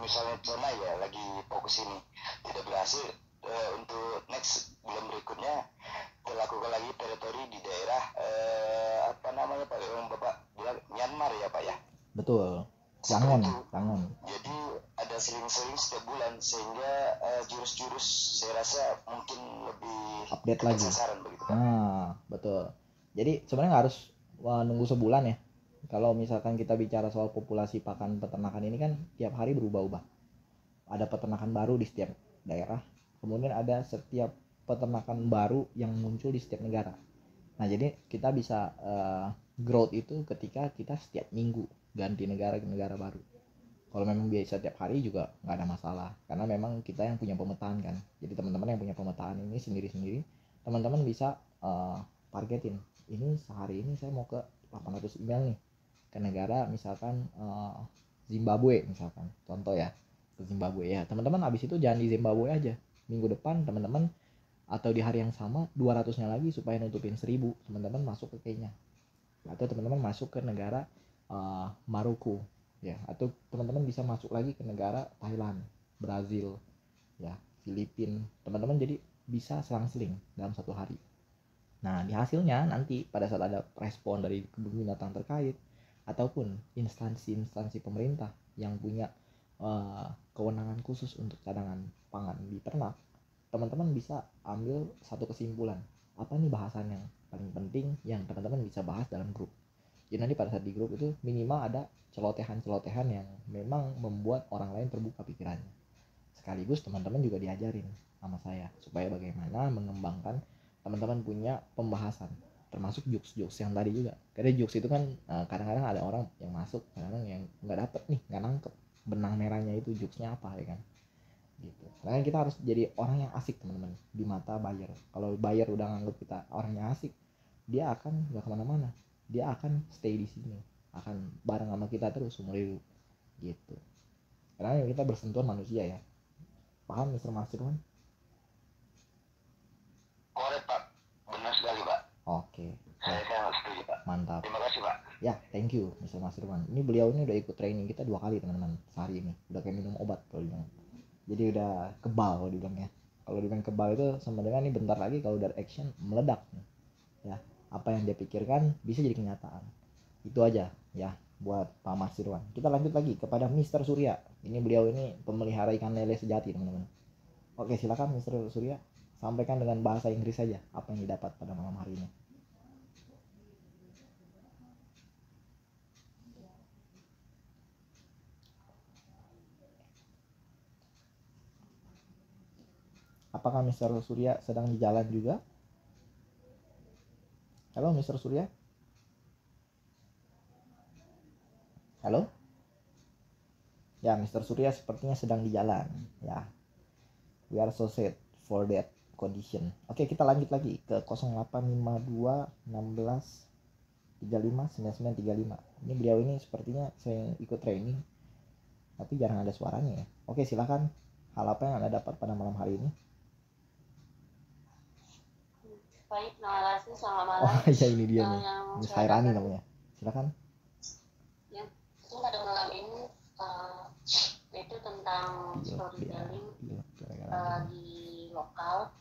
misalnya zona ya lagi fokus ini tidak berhasil, untuk next bulan berikutnya kita lakukan lagi teritori di daerah apa namanya Pak, yang Bapak bilang Myanmar ya Pak ya. Betul. Seperti Yangon, itu. Yangon. Jadi ada seling-seling setiap bulan sehingga jurus-jurus saya rasa mungkin lebih Update tepat lagi. sasaran begitu Pak. Betul. Jadi sebenarnya nggak harus nunggu sebulan ya. Kalau misalkan kita bicara soal populasi pakan peternakan ini kan tiap hari berubah-ubah. Ada peternakan baru di setiap daerah. Kemudian ada setiap peternakan baru yang muncul di setiap negara. Nah jadi kita bisa growth itu ketika kita setiap minggu ganti negara ke negara baru. Kalau memang biasa setiap hari juga nggak ada masalah, karena memang kita yang punya pemetaan kan. Jadi teman-teman yang punya pemetaan ini sendiri-sendiri, teman-teman bisa targetin. Ini sehari ini saya mau ke 800 email nih ke negara misalkan Zimbabwe misalkan, contoh ya, ke Zimbabwe ya. Teman-teman habis itu jangan di Zimbabwe aja. Minggu depan teman-teman atau di hari yang sama 200-nya lagi supaya nutupin 1000, teman-teman masuk ke Kenya. Atau teman-teman masuk ke negara Maroko ya, atau teman-teman bisa masuk lagi ke negara Thailand, Brazil ya, Filipina. Teman-teman jadi bisa selang-seling dalam satu hari. Nah di hasilnya nanti pada saat ada respon dari kebun binatang terkait ataupun instansi-instansi pemerintah yang punya kewenangan khusus untuk cadangan pangan di ternak, teman-teman bisa ambil satu kesimpulan, apa nih bahasan yang paling penting yang teman-teman bisa bahas dalam grup. Jadi nanti pada saat di grup itu minimal ada celotehan-celotehan yang memang membuat orang lain terbuka pikirannya. Sekaligus teman-teman juga diajarin sama saya supaya bagaimana mengembangkan teman-teman punya pembahasan, termasuk jokes-jokes yang tadi juga. Karena jokes itu kan kadang-kadang ada orang yang masuk, kadang-kadang yang nggak dapet nih, nggak nangkep benang merahnya itu jokesnya apa ya kan. Gitu. Karena kita harus jadi orang yang asik teman-teman di mata buyer. Kalau buyer udah nganggap kita orang yang asik, dia akan nggak kemana-mana, dia akan stay di sini, akan bareng sama kita terus umur hidup gitu. Karena kita bersentuhan manusia ya. Paham Mr. Masirwan? Korek Pak, benar sekali Pak. Oke. Saya sangat setuju Pak. Mantap. Terima kasih Pak. Ya, thank you Mr. Masirwan. Ini beliau ini udah ikut training kita 2 kali teman-teman sehari ini. Udah kayak minum obat kalau dibilang. Jadi udah kebal kalau dibilang ya. Kalau dibilang kebal itu sama dengan nih bentar lagi kalau udah action meledak nih. Ya, apa yang dia pikirkan bisa jadi kenyataan. Itu aja ya buat Pak Masirwan. Kita lanjut lagi kepada Mr. Surya. Ini beliau ini pemelihara ikan lele sejati teman-teman. Oke, silakan Mr. Surya, sampaikan dengan bahasa Inggris saja apa yang didapat pada malam hari ini. Apakah Mr. Surya sedang di jalan juga? Halo Mr. Surya? Halo? Ya, Mr. Surya sepertinya sedang di jalan. Ya, we are so sad for that condition. Oke, kita lanjut lagi ke 0852 16 35 9935. Ini beliau ini sepertinya saya ikut training, tapi jarang ada suaranya ya. Oke, silakan. Hal apa yang Anda dapat pada malam hari ini? Baik, terima kasih. Selamat malam. Oh iya, ini dia nih. Miss Hairani namanya. Silakan. Ya, itu pada malam ini itu tentang storytelling di lokal,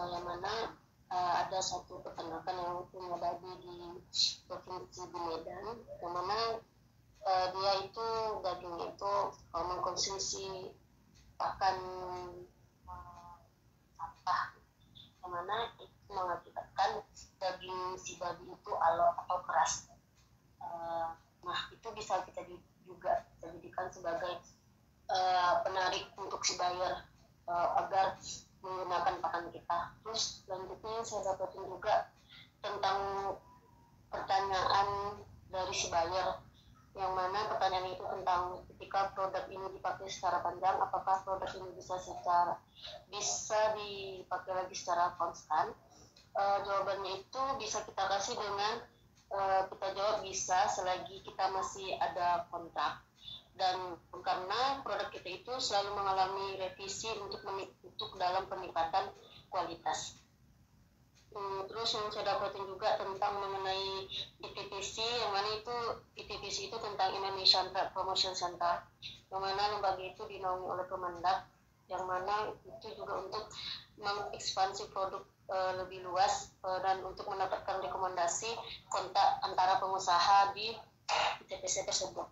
yang mana ada satu peternakan yang punya babi di provinsi di Medan, yang mana dia itu daging itu mengkonsumsi pakan sampah, yang mana itu mengakibatkan daging si babi itu alot atau keras. Nah itu bisa kita juga jadikan sebagai penarik untuk si buyer agar menggunakan pakan kita. Terus selanjutnya saya dapetin juga tentang pertanyaan dari si buyer, yang mana pertanyaan itu tentang ketika produk ini dipakai secara panjang, apakah produk ini bisa dipakai lagi secara konstan. Jawabannya itu bisa kita kasih dengan kita jawab bisa selagi kita masih ada kontrak, dan karena produk kita itu selalu mengalami revisi untuk dalam peningkatan kualitas. Terus yang saya dapatin juga tentang mengenai ITPC, yang mana itu ITPC itu tentang Indonesian Trade Promotion Center, yang mana lembaga itu dinaungi oleh Kemendak, yang mana itu juga untuk mengekspansi produk lebih luas dan untuk mendapatkan rekomendasi kontak antara pengusaha di ITPC tersebut.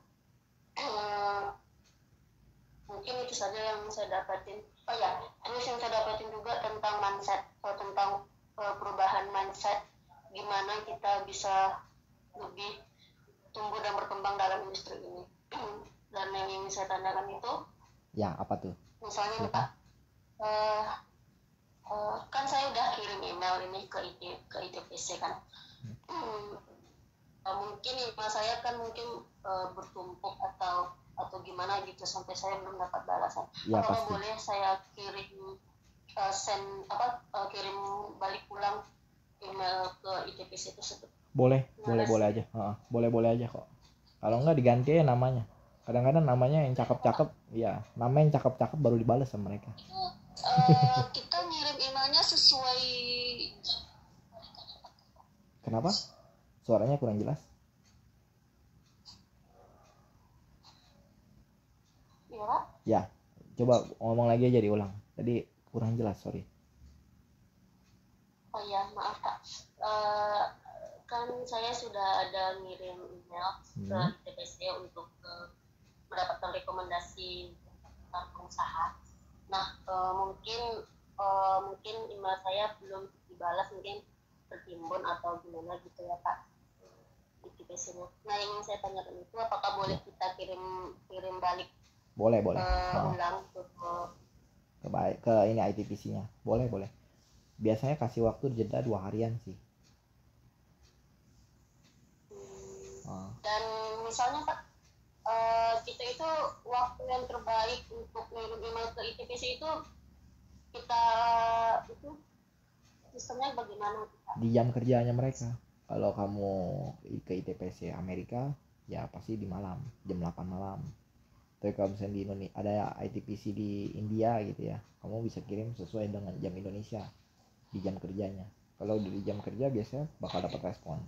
Mungkin itu saja yang saya dapatin. Oh ya, terus yang saya dapatin juga tentang mindset, tentang perubahan mindset, gimana kita bisa lebih tumbuh dan berkembang dalam industri ini. Dan yang ingin saya tanyakan itu, ya apa tuh? misalnya nih Pak, kan saya udah kirim email ini ke ITPC kan. Mungkin email saya kan mungkin bertumpuk atau gimana gitu sampai saya belum dapat balasan. Ya, Apakah pasti. boleh saya kirim kirim balik ulang email ke ITPC tersebut? Boleh Terima kasih. aja. Boleh aja kok. Kalau enggak diganti aja namanya. Kadang-kadang namanya yang cakep-cakep, ya nama yang cakep-cakep baru dibalas sama mereka. Itu kita ngirim emailnya sesuai. Kenapa? Suaranya kurang jelas. Iya Pak? Ya, coba ngomong lagi aja diulang. Tadi kurang jelas, sorry. Oh iya, maaf Pak. Kan saya sudah ada ngirim email ke ITPC untuk mendapatkan rekomendasi tentang pengusaha. Nah, mungkin email saya belum dibalas, mungkin tertimbun atau gimana gitu ya Pak. ITPC-nya. Nah, yang ingin saya tanyakan itu apakah boleh kita kirim balik Boleh. ulang Ke ini ITPC-nya. Boleh. Biasanya kasih waktu jeda 2 harian sih. Dan misalnya Pak, kita itu waktu yang terbaik untuk ngirim email ke ITPC itu kita itu sistemnya bagaimana Pak? Di jam kerjanya mereka. Kalau kamu ke ITPC Amerika, ya pasti di malam, jam 8 malam. Tapi kalau misalnya di Indonesia ada ITPC di India gitu ya, kamu bisa kirim sesuai dengan jam Indonesia di jam kerjanya. Kalau di jam kerja biasanya bakal dapat respon.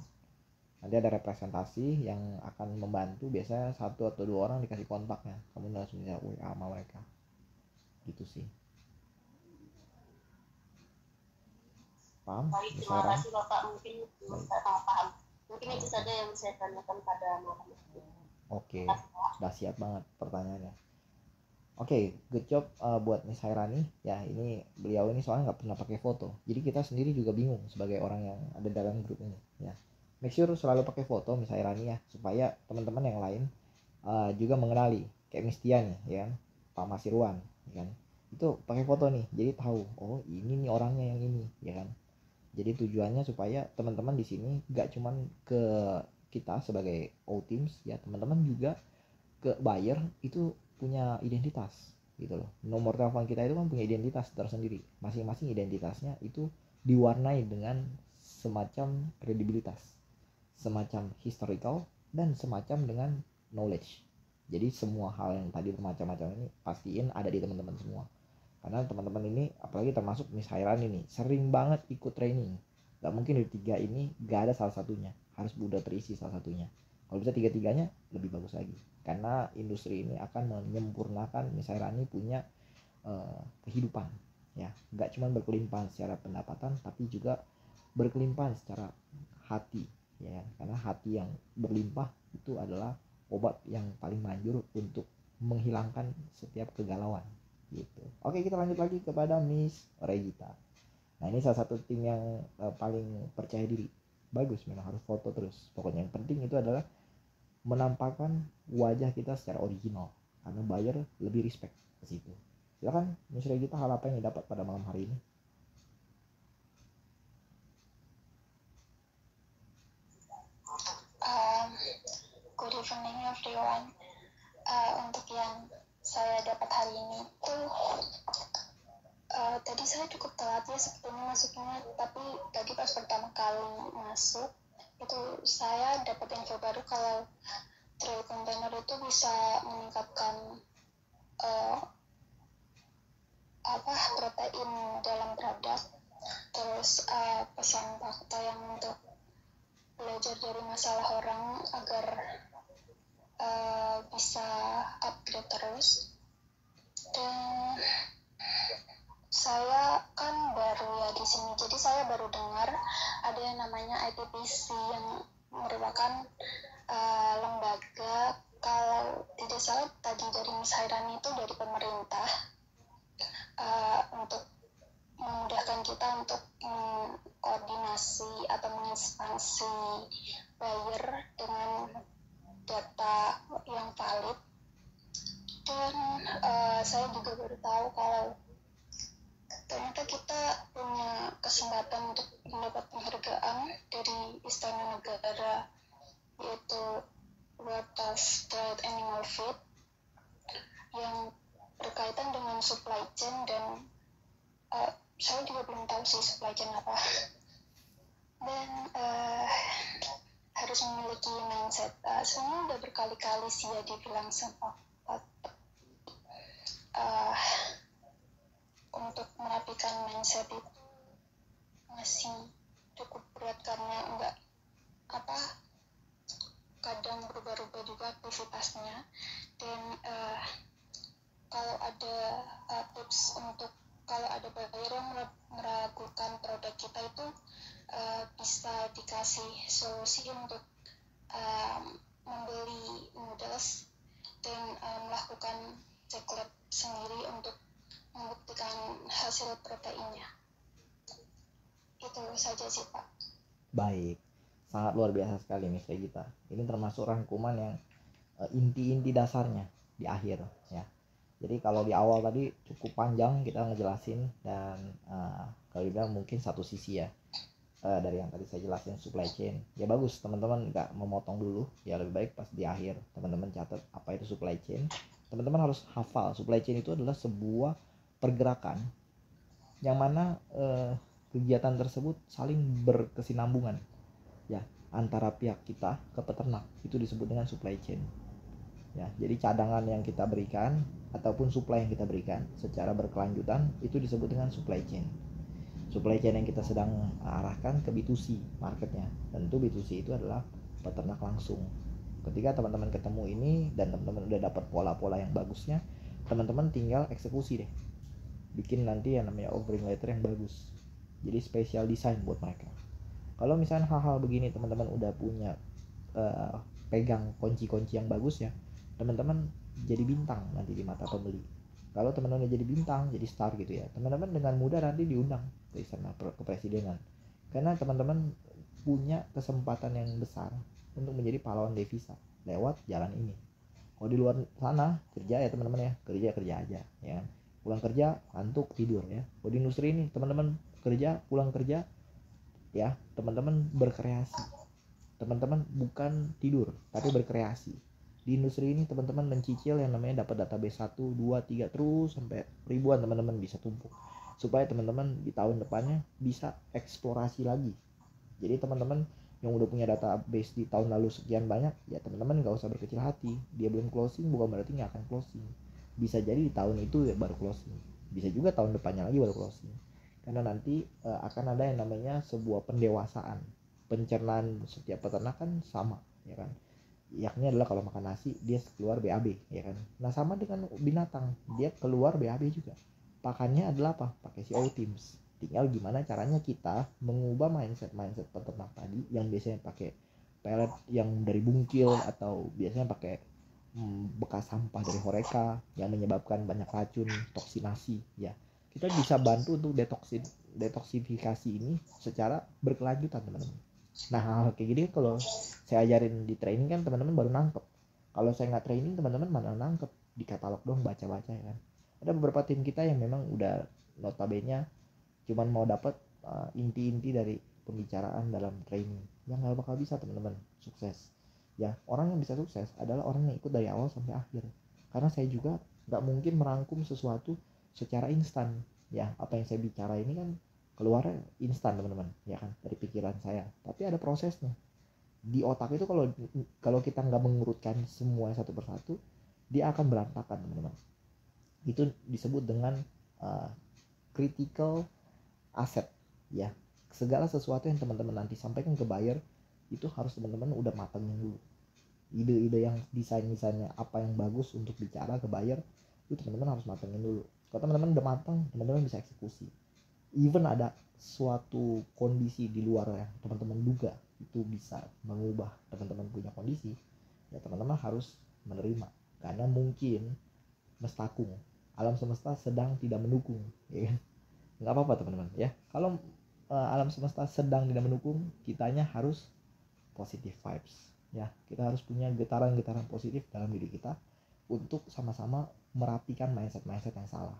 Nanti ada representasi yang akan membantu, biasanya 1 atau 2 orang dikasih kontaknya, kamu langsung bisa WA sama mereka gitu sih. Paham? Baik, terima kasih Bapak. Mungkin paham. Mungkin itu saja yang saya tanyakan pada malam ini. Oke, udah siap banget pertanyaannya. Oke, good job buat Miss Hairani. Ya, ini beliau ini soalnya nggak pernah pakai foto, jadi kita sendiri juga bingung sebagai orang yang ada dalam grup ini. Ya, make sure selalu pakai foto Miss Hairani ya, supaya teman-teman yang lain juga mengenali. Kayak Miss Tia nih, ya kan, Pak Masirwan, ya kan, itu pakai foto nih, jadi tahu, oh ini nih orangnya yang ini, ya kan. Jadi tujuannya supaya teman-teman di sini nggak cuman ke kita sebagai O-Teams, ya teman-teman juga ke buyer itu punya identitas gitu loh. Nomor telepon kita itu kan punya identitas tersendiri. Masing-masing identitasnya itu diwarnai dengan semacam kredibilitas, semacam historical, dan semacam dengan knowledge. Jadi semua hal yang tadi macam-macam ini pastiin ada di teman-teman semua. Karena teman-teman ini, apalagi termasuk Miss Hairan ini, sering banget ikut training. Gak mungkin dari 3 ini gak ada salah satunya, harus udah terisi salah satunya. Kalau bisa 3-3-nya lebih bagus lagi, karena industri ini akan menyempurnakan Miss Hairani punya kehidupan, ya nggak cuma berkelimpahan secara pendapatan, tapi juga berkelimpahan secara hati, ya karena hati yang berlimpah itu adalah obat yang paling manjur untuk menghilangkan setiap kegalauan gitu. Oke, kita lanjut lagi kepada Miss Regita. Nah, ini salah satu tim yang paling percaya diri. Bagus, memang harus foto terus. Pokoknya yang penting itu adalah menampakkan wajah kita secara original, karena buyer lebih respect ke situ. Silakan Miss Regita, hal apa yang didapat pada malam hari ini? Good evening everyone. Untuk yang saya dapat hari ini itu tadi saya cukup telat ya sebetulnya masuknya, tapi tadi pas pertama kali masuk itu saya dapat info baru kalau trail container itu bisa meningkatkan protein dalam produk. Terus pesan fakta yang untuk belajar dari masalah orang agar bisa upgrade terus. Dan saya kan baru ya di sini, jadi saya baru dengar ada yang namanya IPPC yang merupakan lembaga, kalau tidak salah tadi dari Miss Hairani itu dari pemerintah, untuk memudahkan kita untuk koordinasi atau menginstansi buyer dengan data yang valid. Dan saya juga baru tahu kalau ternyata kita punya kesempatan untuk mendapat penghargaan dari Istana Negara, yaitu World of Dried Animal Feed, yang berkaitan dengan supply chain. Dan saya juga belum tahu sih supply chain apa. Dan harus memiliki mindset. Sebenarnya udah berkali-kali sih ya dibilang sama untuk merapikan mindset itu masih cukup berat, karena kadang berubah-ubah juga aktivitasnya. Dan kalau ada tips untuk kalau ada buyer yang meragukan produk kita itu, bisa dikasih solusi untuk membeli noodles dan melakukan cek lab sendiri untuk membuktikan hasil proteinnya. Itu saja sih Pak. Baik, sangat luar biasa sekali Miss Regita. Ini termasuk rangkuman yang inti-inti dasarnya di akhir ya. Jadi kalau di awal tadi cukup panjang kita ngejelasin, dan kalau dibilang mungkin satu sisi ya dari yang tadi saya jelasin supply chain. Ya bagus teman-teman nggak memotong dulu, ya lebih baik pas di akhir teman-teman catat apa itu supply chain. Teman-teman harus hafal supply chain itu adalah sebuah pergerakan yang mana kegiatan tersebut saling berkesinambungan ya antara pihak kita ke peternak, itu disebut dengan supply chain ya. Jadi cadangan yang kita berikan ataupun supply yang kita berikan secara berkelanjutan itu disebut dengan supply chain. Supply chain yang kita sedang arahkan ke B2C marketnya, tentu B2C itu adalah peternak langsung. Ketika teman-teman ketemu ini dan teman-teman udah dapat pola-pola yang bagusnya, teman-teman tinggal eksekusi deh, bikin nanti yang namanya offering letter yang bagus, jadi special design buat mereka. Kalau misalnya hal-hal begini teman-teman udah punya pegang kunci-kunci yang bagus ya, teman-teman jadi bintang nanti di mata pembeli. Kalau teman-teman udah jadi bintang, jadi star gitu ya, teman-teman dengan mudah nanti diundang ke istana kepresidenan, karena teman-teman punya kesempatan yang besar untuk menjadi pahlawan devisa lewat jalan ini. Kalau di luar sana kerja ya teman-teman ya, kerja aja ya, pulang kerja ngantuk tidur ya. Kalau di industri ini teman-teman kerja, pulang kerja ya, teman-teman berkreasi. Teman-teman bukan tidur tapi berkreasi. Di industri ini teman-teman mencicil yang namanya dapat database 1, 2, 3 terus sampai ribuan teman-teman bisa tumpuk, supaya teman-teman di tahun depannya bisa eksplorasi lagi. Jadi teman-teman yang udah punya database di tahun lalu sekian banyak ya, teman-teman nggak usah berkecil hati. Dia belum closing bukan berarti nggak akan closing. Bisa jadi di tahun itu ya baru closing, bisa juga tahun depannya lagi baru closing, karena nanti akan ada yang namanya sebuah pendewasaan. Pencernaan setiap peternak kan sama ya kan, yakni adalah kalau makan nasi dia keluar BAB ya kan. Nah sama dengan binatang, dia keluar BAB juga. Pakannya adalah apa? Pakai CO Teams. Tinggal gimana caranya kita mengubah mindset peternak tadi yang biasanya pakai pellet yang dari bungkil atau biasanya pakai bekas sampah dari horeca yang menyebabkan banyak racun, toksinasi ya. Kita bisa bantu untuk detoksifikasi ini secara berkelanjutan teman-teman. Nah hal kayak gini kalau saya ajarin di training kan teman-teman baru nangkep. Kalau saya nggak training teman-teman mana nangkep, di katalog dong baca-baca ya kan. Ada beberapa tim kita yang memang udah notabene cuman mau dapat inti-inti dari pembicaraan dalam training, yang nggak bakal bisa teman-teman sukses ya. Orang yang bisa sukses adalah orang yang ikut dari awal sampai akhir, karena saya juga nggak mungkin merangkum sesuatu secara instan ya. Apa yang saya bicara ini kan keluarnya instan teman-teman ya kan, dari pikiran saya, tapi ada prosesnya di otak itu. Kalau kita nggak mengurutkan semua satu persatu, dia akan berantakan teman-teman. Itu disebut dengan critical aset ya. Segala sesuatu yang teman-teman nanti sampaikan ke buyer itu harus teman-teman udah matangin dulu. ide-ide yang desainnya apa yang bagus untuk bicara ke buyer, itu teman-teman harus matengin dulu. Kalau teman-teman udah matang, teman-teman bisa eksekusi. Even ada suatu kondisi di luar yang teman-teman duga itu bisa mengubah teman-teman punya kondisi, ya teman-teman harus menerima, karena mungkin mestakung, alam semesta sedang tidak mendukung, ya kan? Nggak apa-apa teman-teman ya, kalau alam semesta sedang tidak mendukung, kitanya harus positive vibes ya, kita harus punya getaran-getaran positif dalam diri kita untuk sama-sama merapikan mindset yang salah.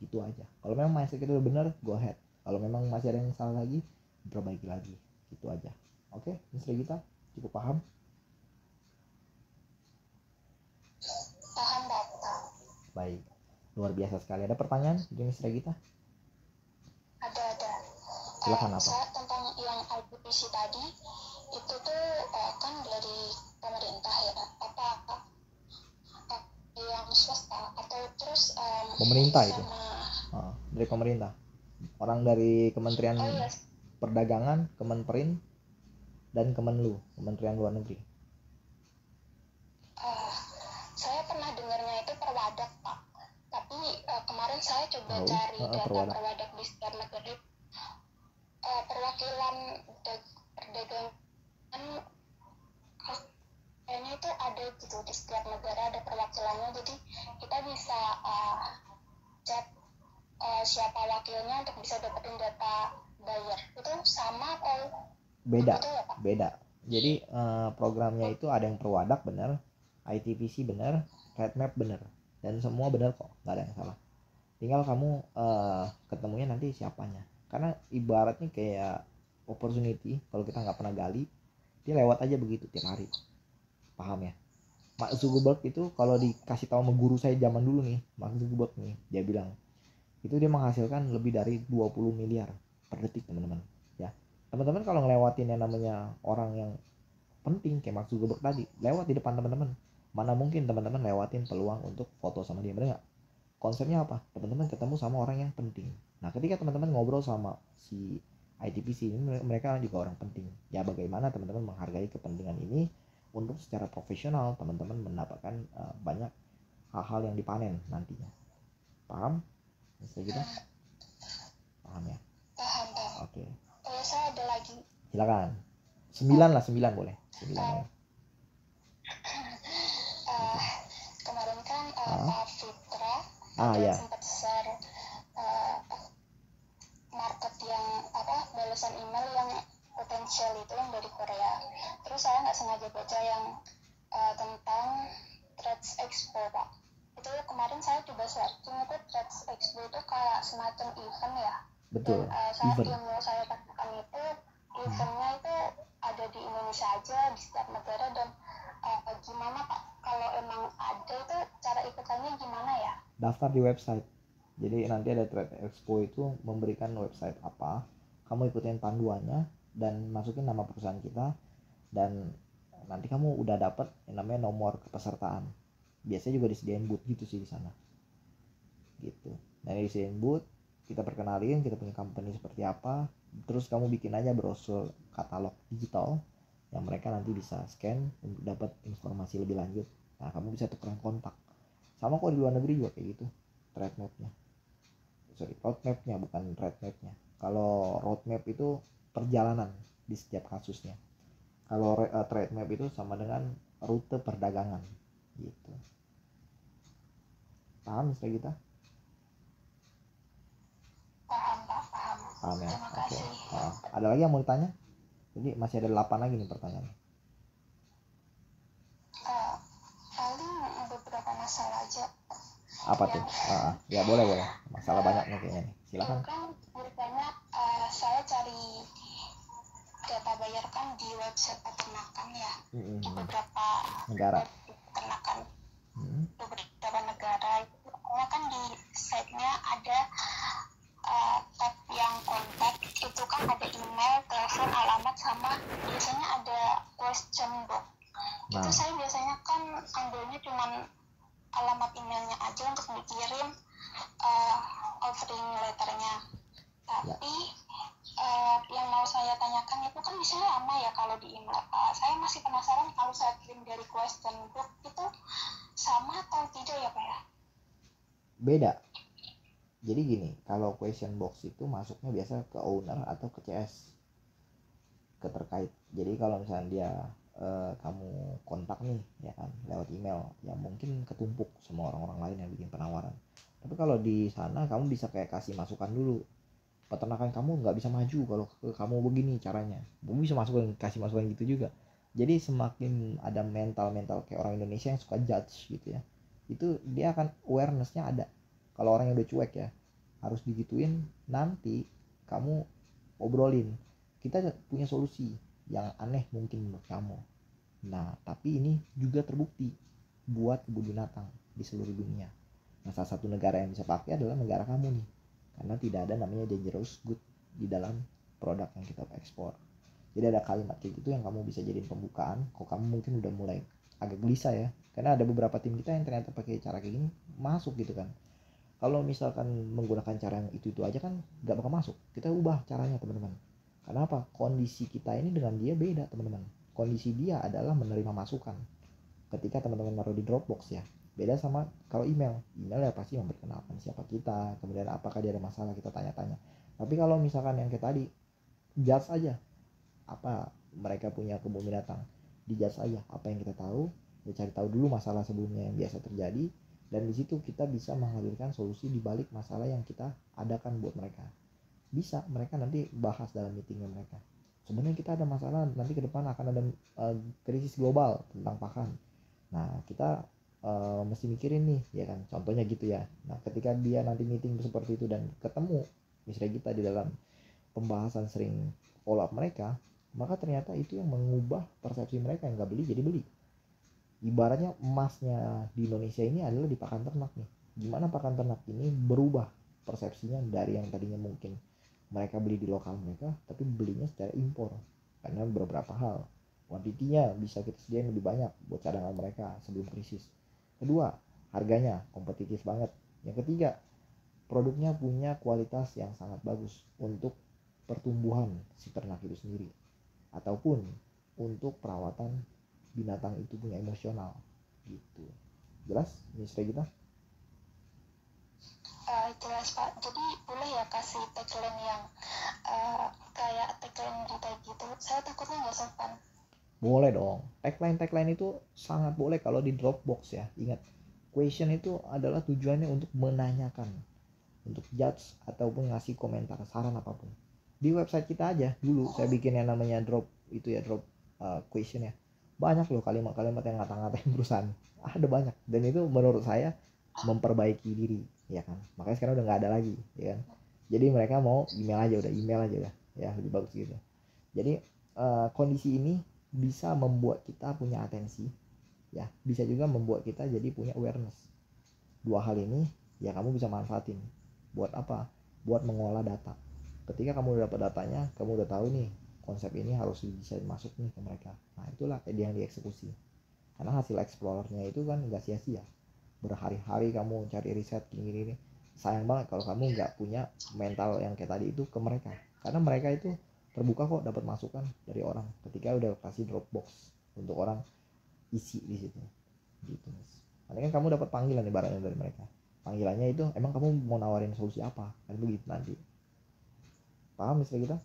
Gitu aja. Kalau memang mindset kita udah benar, go ahead. Kalau memang masih ada yang salah lagi, perbaiki lagi. Gitu aja. Oke, Miss Regita, cukup paham? Paham, Bapak. Baik, luar biasa sekali. Ada pertanyaan dari Miss Regita? Ada. Silakan apa? Saya tentang yang IPPC tadi, itu tuh kan dari pemerintah ya, apa yang swasta atau terus pemerintah sama... itu dari pemerintah, orang dari Kementerian Perdagangan, Kemenperin, dan Kemenlu, Kementerian Luar Negeri. Saya pernah dengarnya itu Perwadak, Pak, tapi kemarin saya coba cari data Perwadak di setiap negara, perwakilan perdagangan kayaknya itu ada gitu di setiap negara, ada perwakilannya, jadi kita bisa chat siapa wakilnya untuk bisa dapetin data buyer. Itu sama atau beda? Gitu ya, Pak? Beda. Jadi programnya itu ada yang Perwadak benar, ITPC benar, Redmap benar, dan semua benar kok, nggak ada yang salah. Tinggal kamu ketemunya nanti siapanya, karena ibaratnya kayak opportunity, kalau kita nggak pernah gali, dia lewat aja begitu tiap hari. Paham ya? Mark Zuckerberg itu kalau dikasih tahu sama guru saya zaman dulu nih, Mark Zuckerberg nih, dia bilang itu dia menghasilkan lebih dari 20 miliar per detik, teman-teman ya. Teman-teman kalau ngelewatin yang namanya orang yang penting kayak Mark Zuckerberg tadi, lewat di depan teman-teman, mana mungkin teman-teman lewatin peluang untuk foto sama dia, bener nggak? Konsepnya apa? Teman-teman ketemu sama orang yang penting. Nah, ketika teman-teman ngobrol sama si ITPC ini, mereka juga orang penting ya. Bagaimana teman-teman menghargai kepentingan ini untuk secara profesional teman-teman mendapatkan banyak hal-hal yang dipanen nantinya. Paham? Bisa gitu? Paham ya? Paham, Pak. Oke. Kalau saya ada lagi. Silakan. 9 boleh. 9 boleh. Kemarin kan Pak Fitra ya. sempat share market yang balasan email yang potensial itu yang dari Korea. Terus saya nggak sengaja baca yang tentang Trades Expo, Pak. Itu kemarin saya coba searching, itu Trades Expo itu kayak semacam event ya. Betul. Dan yang mau saya katakan itu eventnya itu ada di Indonesia aja, di setiap negara, dan gimana Pak kalau emang ada itu cara ikutannya gimana ya? Daftar di website. Jadi nanti ada Trade Expo itu memberikan website apa, kamu ikutin panduannya dan masukin nama perusahaan kita, dan nanti kamu udah dapet yang namanya nomor kepesertaan. Biasanya juga disediain booth gitu sih di sana. Gitu. Nah, disediain booth, kita perkenalin kita punya company seperti apa, terus kamu bikin aja brosur katalog digital yang mereka nanti bisa scan untuk dapat informasi lebih lanjut. Nah, kamu bisa tukeran kontak. Sama kok di luar negeri juga kayak gitu. Roadmapnya bukan roadmapnya. Kalau roadmap itu perjalanan di setiap kasusnya. Kalau trade map itu sama dengan rute perdagangan gitu. Paham istilah kita? Paham, Pak, paham. Paham ya? Terima kasih. Nah, ada lagi yang mau ditanya? Jadi masih ada 8 lagi nih pertanyaannya. Paling beberapa masalah aja. Apa tuh? Ya boleh. Masalah banyaknya kayaknya nih. Silakan. Kan beritanya saya cari data bayar kan di website peternakan ya. Di beberapa negara. Peternakan. Beberapa negara itu kan di site-nya ada tab yang kontak, itu kan ada email, telepon, alamat, sama biasanya ada question box. Itu saya biasanya kan ambilnya cuman alamat emailnya aja untuk dikirim offering letternya. Tapi yang mau saya tanyakan itu kan misalnya lama ya kalau di email. Saya masih penasaran kalau saya kirim dari question book itu sama atau tidak ya Pak ya? Beda. Jadi gini, kalau question box itu masuknya biasa ke owner atau ke CS, ke terkait. Jadi kalau misalnya dia kamu kontak nih ya kan lewat email, ya mungkin ketumpuk sama orang-orang lain yang bikin penawaran. Tapi kalau di sana kamu bisa kayak kasih masukan dulu, peternakan kamu nggak bisa maju kalau kamu begini caranya. Kamu bisa masukan, kasih masukan gitu juga. Jadi semakin ada mental kayak orang Indonesia yang suka judge gitu ya, itu dia akan awarenessnya ada. Kalau orang yang udah cuek ya harus digituin, nanti kamu obrolin, kita punya solusi yang aneh mungkin menurut kamu. Nah tapi ini juga terbukti buat kebun binatang di seluruh dunia. Nah salah satu negara yang bisa pakai adalah negara kamu nih, karena tidak ada namanya dangerous good di dalam produk yang kita ekspor. Jadi ada kalimat kayak gitu yang kamu bisa jadiin pembukaan. Kok kamu mungkin udah mulai agak gelisah ya, karena ada beberapa tim kita yang ternyata pakai cara kayak gini masuk gitu kan. Kalau misalkan menggunakan cara yang itu aja kan nggak bakal masuk. Kita ubah caranya teman-teman. Kenapa? Kondisi kita ini dengan dia beda teman-teman. Kondisi dia adalah menerima masukan ketika teman-teman naruh di Dropbox ya. Beda sama kalau email ya pasti memperkenalkan siapa kita, kemudian apakah dia ada masalah kita tanya-tanya. Tapi kalau misalkan yang kayak tadi, judge aja apa mereka punya kebun binatang, dijudge aja apa yang kita tahu, ya cari tahu dulu masalah sebelumnya yang biasa terjadi, dan di situ kita bisa menghadirkan solusi di balik masalah yang kita adakan buat mereka. Bisa mereka nanti bahas dalam meetingnya mereka, sebenarnya kita ada masalah nanti ke depan akan ada krisis global tentang pakan. Nah kita mesti mikirin nih ya kan, contohnya gitu ya. Nah ketika dia nanti meeting seperti itu dan ketemu misalnya kita di dalam pembahasan sering follow up mereka, maka ternyata itu yang mengubah persepsi mereka yang nggak beli jadi beli. Ibaratnya emasnya di Indonesia ini adalah di pakan ternak nih. Gimana pakan ternak ini berubah persepsinya dari yang tadinya mungkin mereka beli di lokal mereka, tapi belinya secara impor karena beberapa hal. Kuantitinya bisa kita sediain lebih banyak buat cadangan mereka sebelum krisis. Kedua, harganya kompetitif banget. Yang ketiga, produknya punya kualitas yang sangat bagus untuk pertumbuhan si ternak itu sendiri, ataupun untuk perawatan binatang itu punya emosional gitu. Jelas misalnya kita? Jelas Pak. Jadi boleh ya kasih tagline yang kayak tagline berita gitu. Saya takutnya nggak sopan. Boleh dong. Tagline itu sangat boleh kalau di Dropbox ya. Ingat, question itu adalah tujuannya untuk menanyakan, untuk judge ataupun ngasih komentar, saran apapun. Di website kita aja dulu saya bikin yang namanya drop itu ya, drop question ya. Banyak loh kalimat-kalimat yang ngata-ngatain perusahaan. Ada banyak, dan itu menurut saya memperbaiki diri ya kan. Makanya sekarang udah nggak ada lagi ya kan. Jadi mereka mau email aja udah ya, lebih bagus gitu. Jadi kondisi ini bisa membuat kita punya atensi ya, bisa juga membuat kita jadi punya awareness. Dua hal ini ya kamu bisa manfaatin buat apa? Buat mengolah data. Ketika kamu udah dapat datanya, kamu udah tahu nih konsep ini harus bisa masuk nih ke mereka. Nah itulah yang dieksekusi. Karena hasil explorernya itu kan nggak sia-sia. Berhari-hari kamu cari riset gini-gini. Sayang banget kalau kamu nggak punya mental yang kayak tadi itu ke mereka. Karena mereka itu terbuka kok dapat masukan dari orang ketika udah kasih Dropbox untuk orang isi di situ. Gitu mas. Nanti kan kamu dapat panggilan ibaratnya dari mereka. Panggilannya itu emang kamu mau nawarin solusi apa? Kan begitu nanti. Paham misalnya kita?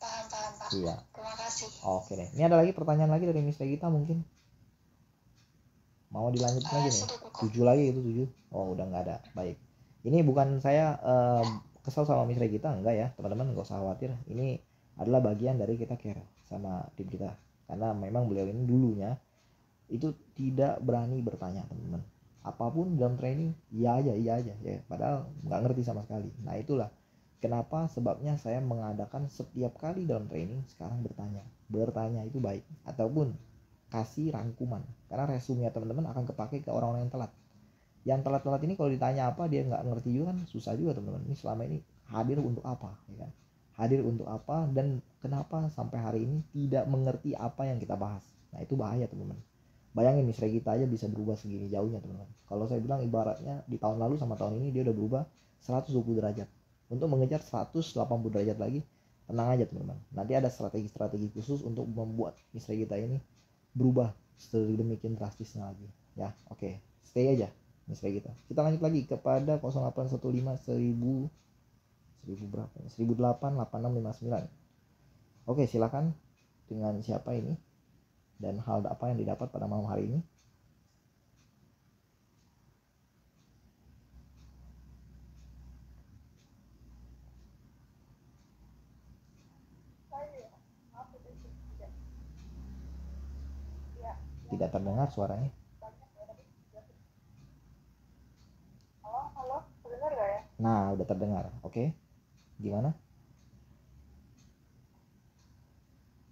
Paham Pak. Iya. Terima kasih. Oke deh. Ini ada lagi pertanyaan lagi dari misalnya kita mungkin. Mau dilanjutin lagi nih? 7 lagi itu 7. Oh udah nggak ada. Baik. Ini bukan saya kesal sama misteri kita, enggak ya teman-teman, nggak usah khawatir. Ini adalah bagian dari kita care sama tim kita. Karena memang beliau ini dulunya itu tidak berani bertanya teman-teman. Apapun dalam training iya aja ya. Padahal nggak ngerti sama sekali. Nah itulah kenapa sebabnya saya mengadakan setiap kali dalam training sekarang bertanya. Bertanya itu baik. Ataupun kasih rangkuman, karena resume teman-teman akan kepake ke orang-orang yang telat. Yang telat-telat ini kalau ditanya apa dia nggak ngerti juga kan susah juga teman-teman. Ini selama ini hadir untuk apa ya kan? Hadir untuk apa dan kenapa sampai hari ini tidak mengerti apa yang kita bahas. Nah itu bahaya teman-teman. Bayangin misalnya kita aja bisa berubah segini jauhnya teman-teman. Kalau saya bilang ibaratnya di tahun lalu sama tahun ini dia udah berubah 120 derajat. untuk mengejar 180 derajat lagi. Tenang aja teman-teman, nanti ada strategi-strategi khusus untuk membuat listrik kita ini berubah sedemikian drastisnya lagi ya. Oke, stay aja listrik kita lanjut lagi kepada 0815 1000 berapa 1008 8659. Oke, silakan, dengan siapa ini dan hal apa yang didapat pada malam hari ini? Tidak terdengar suaranya. Halo, terdengar gak ya? Nah, udah terdengar. Oke, gimana?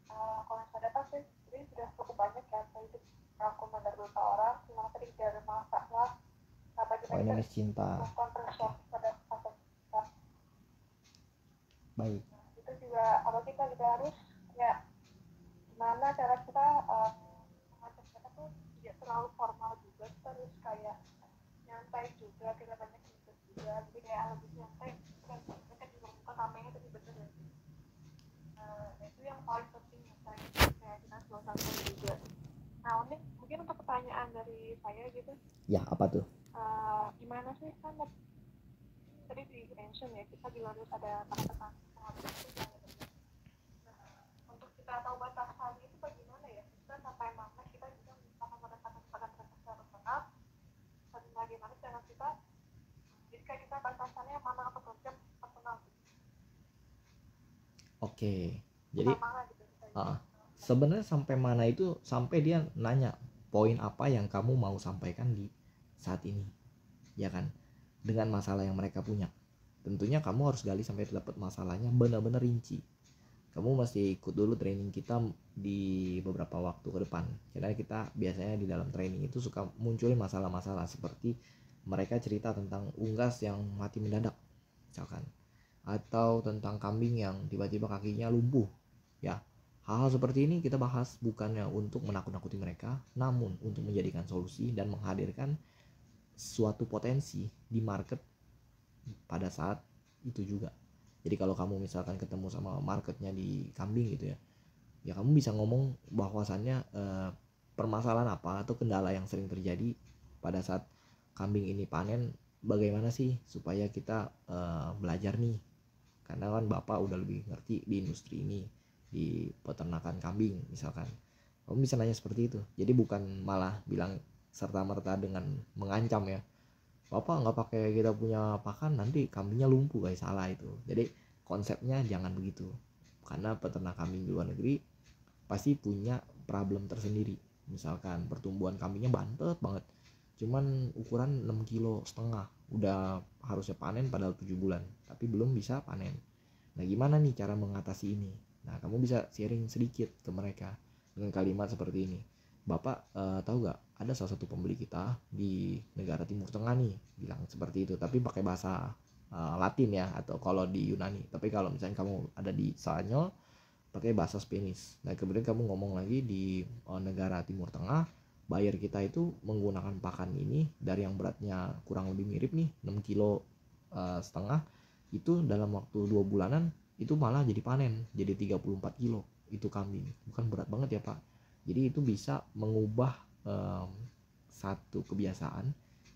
Kalau saya data sih, ini sudah cukup banyak ya. Saya itu rangkuman dari beberapa orang, cuma tadi dari masalah apa kita Oh, ini Miss Cinta. melakukan persiapan pada fase kita. Baik. Itu juga apa kita juga harus ya gimana cara kita mengajak mereka tuh tidak terlalu formal juga, kita harus kayak nyantai juga, kita banyak ikut juga, jadi kayak lebih nyantai dan mereka juga buka kamenya tapi bener ya. Itu yang paling penting ya, kayak kita suasana juga. Nah, ini mungkin untuk pertanyaan dari saya gitu, Ya, apa tuh? gimana sih kan tadi di mention ya kita juga harus ada tanda-tanda untuk kita tahu batasannya itu bagaimana ya, kita sampai mana kita bisa menciptakan batasan-batasan secara benar dan bagaimana cara kita jika kita batasannya mana atau jam personal Oke, jadi mana gitu sebenarnya sampai mana itu sampai dia nanya poin apa yang kamu mau sampaikan di saat ini, ya kan, dengan masalah yang mereka punya. Tentunya kamu harus gali sampai dapat masalahnya benar-benar rinci. Kamu mesti ikut dulu training kita di beberapa waktu ke depan, karena kita biasanya di dalam training itu suka munculin masalah-masalah seperti mereka cerita tentang unggas yang mati mendadak misalkan, atau tentang kambing yang tiba-tiba kakinya lumpuh ya. Hal-hal seperti ini kita bahas bukannya untuk menakut-nakuti mereka, namun untuk menjadikan solusi dan menghadirkan suatu potensi di market pada saat itu juga. Jadi kalau kamu misalkan ketemu sama marketnya di kambing gitu ya kamu bisa ngomong bahwasannya permasalahan apa atau kendala yang sering terjadi pada saat kambing ini panen, bagaimana sih supaya kita belajar nih, karena kan bapak udah lebih ngerti di industri ini, di peternakan kambing misalkan. Kamu bisa nanya seperti itu, jadi bukan malah bilang serta-merta dengan mengancam ya, bapak nggak pakai kita punya pakan nanti kambingnya lumpuh, guys, salah itu. Jadi konsepnya jangan begitu, karena peternak kambing di luar negeri pasti punya problem tersendiri. Misalkan pertumbuhan kambingnya bantet banget, cuman ukuran 6,5 kilo udah harusnya panen padahal 7 bulan tapi belum bisa panen. Nah gimana nih cara mengatasi ini? Nah kamu bisa sharing sedikit ke mereka dengan kalimat seperti ini, bapak tahu gak ada salah satu pembeli kita di negara Timur Tengah nih, bilang seperti itu tapi pakai bahasa Latin ya, atau kalau di Yunani. Tapi kalau misalnya kamu ada di Spanyol pakai bahasa Spanish. Nah kemudian kamu ngomong lagi di negara Timur Tengah, buyer kita itu menggunakan pakan ini dari yang beratnya kurang lebih mirip nih 6,5 kilo itu dalam waktu 2 bulanan itu malah jadi panen jadi 34 kilo itu kambing. Bukan berat banget ya pak. Jadi itu bisa mengubah satu kebiasaan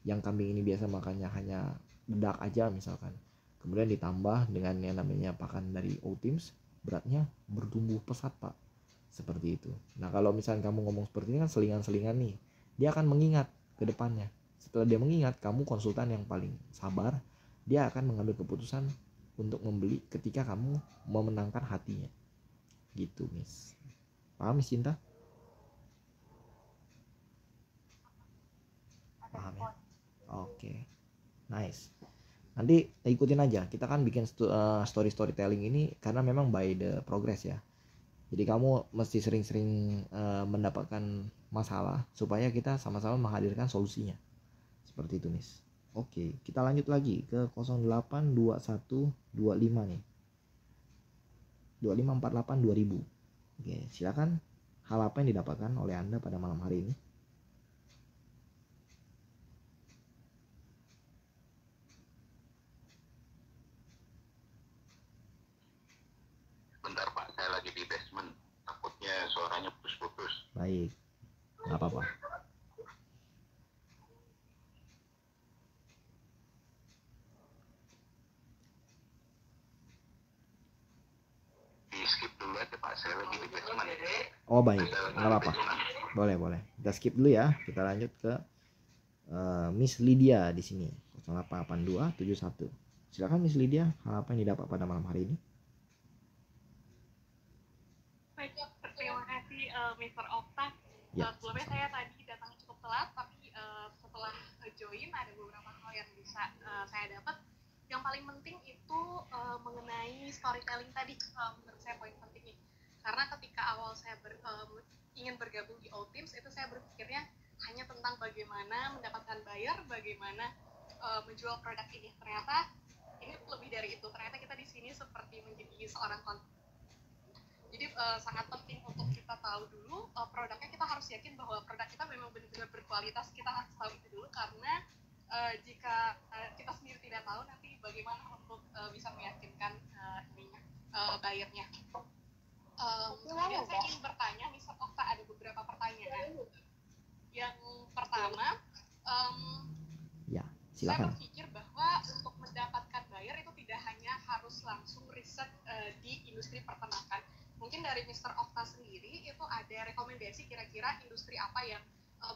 yang kambing ini biasa makannya hanya dedak aja misalkan, kemudian ditambah dengan yang namanya pakan dari Otims, beratnya bertumbuh pesat pak, seperti itu. Nah kalau misalnya kamu ngomong seperti ini kan selingan-selingan nih, dia akan mengingat ke depannya. Setelah dia mengingat, kamu konsultan yang paling sabar, dia akan mengambil keputusan untuk membeli ketika kamu memenangkan hatinya gitu, Miss. Paham, Miss Cinta? Paham ya? Oke, nice. Nanti ikutin aja, kita kan bikin storytelling ini karena memang by the progress ya. Jadi kamu mesti sering-sering mendapatkan masalah supaya kita sama-sama menghadirkan solusinya. Seperti itu, Miss. Oke, kita lanjut lagi ke 082125 nih. 2548 2000. Oke, silakan. Hal apa yang didapatkan oleh Anda pada malam hari ini? Baik, nggak apa-apa. Di skip dulu aja Pak, saya lagi di basement. Oh baik, nggak apa-apa. Boleh. Kita skip dulu ya. Kita lanjut ke Miss Lydia di sini 088271. Silakan Miss Lydia, hal apa yang didapat pada malam hari ini? Baik, terima kasih Mr. Okta. Ya, Sebelumnya sama-sama. saya tadi datang cukup telat, tapi setelah join ada beberapa hal yang bisa saya dapat. Yang paling penting itu mengenai storytelling tadi, menurut saya poin pentingnya. Karena ketika awal saya ingin bergabung di All-Teams, itu saya berpikirnya hanya tentang bagaimana mendapatkan buyer, bagaimana menjual produk ini. Ternyata ini lebih dari itu. Ternyata kita di sini seperti menjadi seorang konten. Jadi sangat penting untuk kita tahu dulu produknya. Kita harus yakin bahwa produk kita memang benar-benar berkualitas. Kita harus tahu itu dulu, karena jika kita sendiri tidak tahu, nanti bagaimana untuk bisa meyakinkan bayarnya. Kemudian saya ingin bertanya, Mr. Okta, ada beberapa pertanyaan. Yang pertama, Ya, saya silakan. berpikir bahwa untuk mendapatkan buyer itu tidak hanya harus langsung riset di industri peternakan. Mungkin dari Mr. Okta sendiri itu ada rekomendasi kira-kira industri apa yang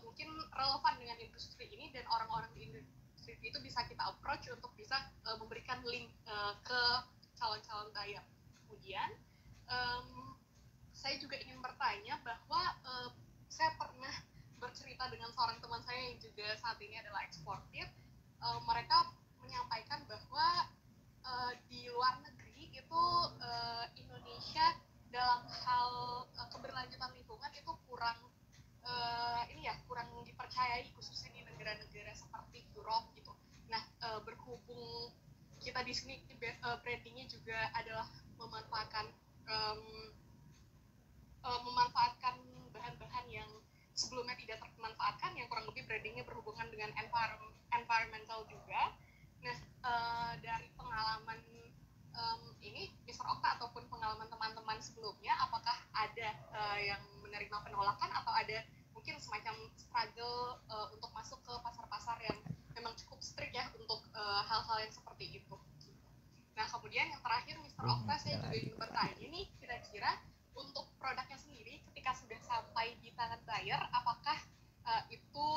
mungkin relevan dengan industri ini, dan orang-orang di industri itu bisa kita approach untuk bisa memberikan link ke calon-calon buyer. Kemudian saya juga ingin bertanya bahwa saya pernah bercerita dengan seorang teman saya yang juga saat ini adalah eksportir. Mereka menyampaikan bahwa di luar negeri itu Indonesia dalam hal keberlanjutan lingkungan itu kurang kurang dipercayai, khususnya di negara-negara seperti Europe gitu. Nah, berhubung kita di sini brandingnya juga adalah memanfaatkan bahan-bahan yang sebelumnya tidak termanfaatkan, yang kurang lebih brandingnya berhubungan dengan environmental juga. Nah, dari pengalaman ini Mr. Okta ataupun pengalaman teman-teman sebelumnya, apakah ada yang menerima penolakan atau ada mungkin semacam struggle untuk masuk ke pasar-pasar yang memang cukup strict ya untuk hal-hal yang seperti itu. Nah, kemudian yang terakhir Mr. Okta, saya juga ingin bertanya nih, kira-kira untuk produknya sendiri ketika sudah sampai di tangan buyer, apakah itu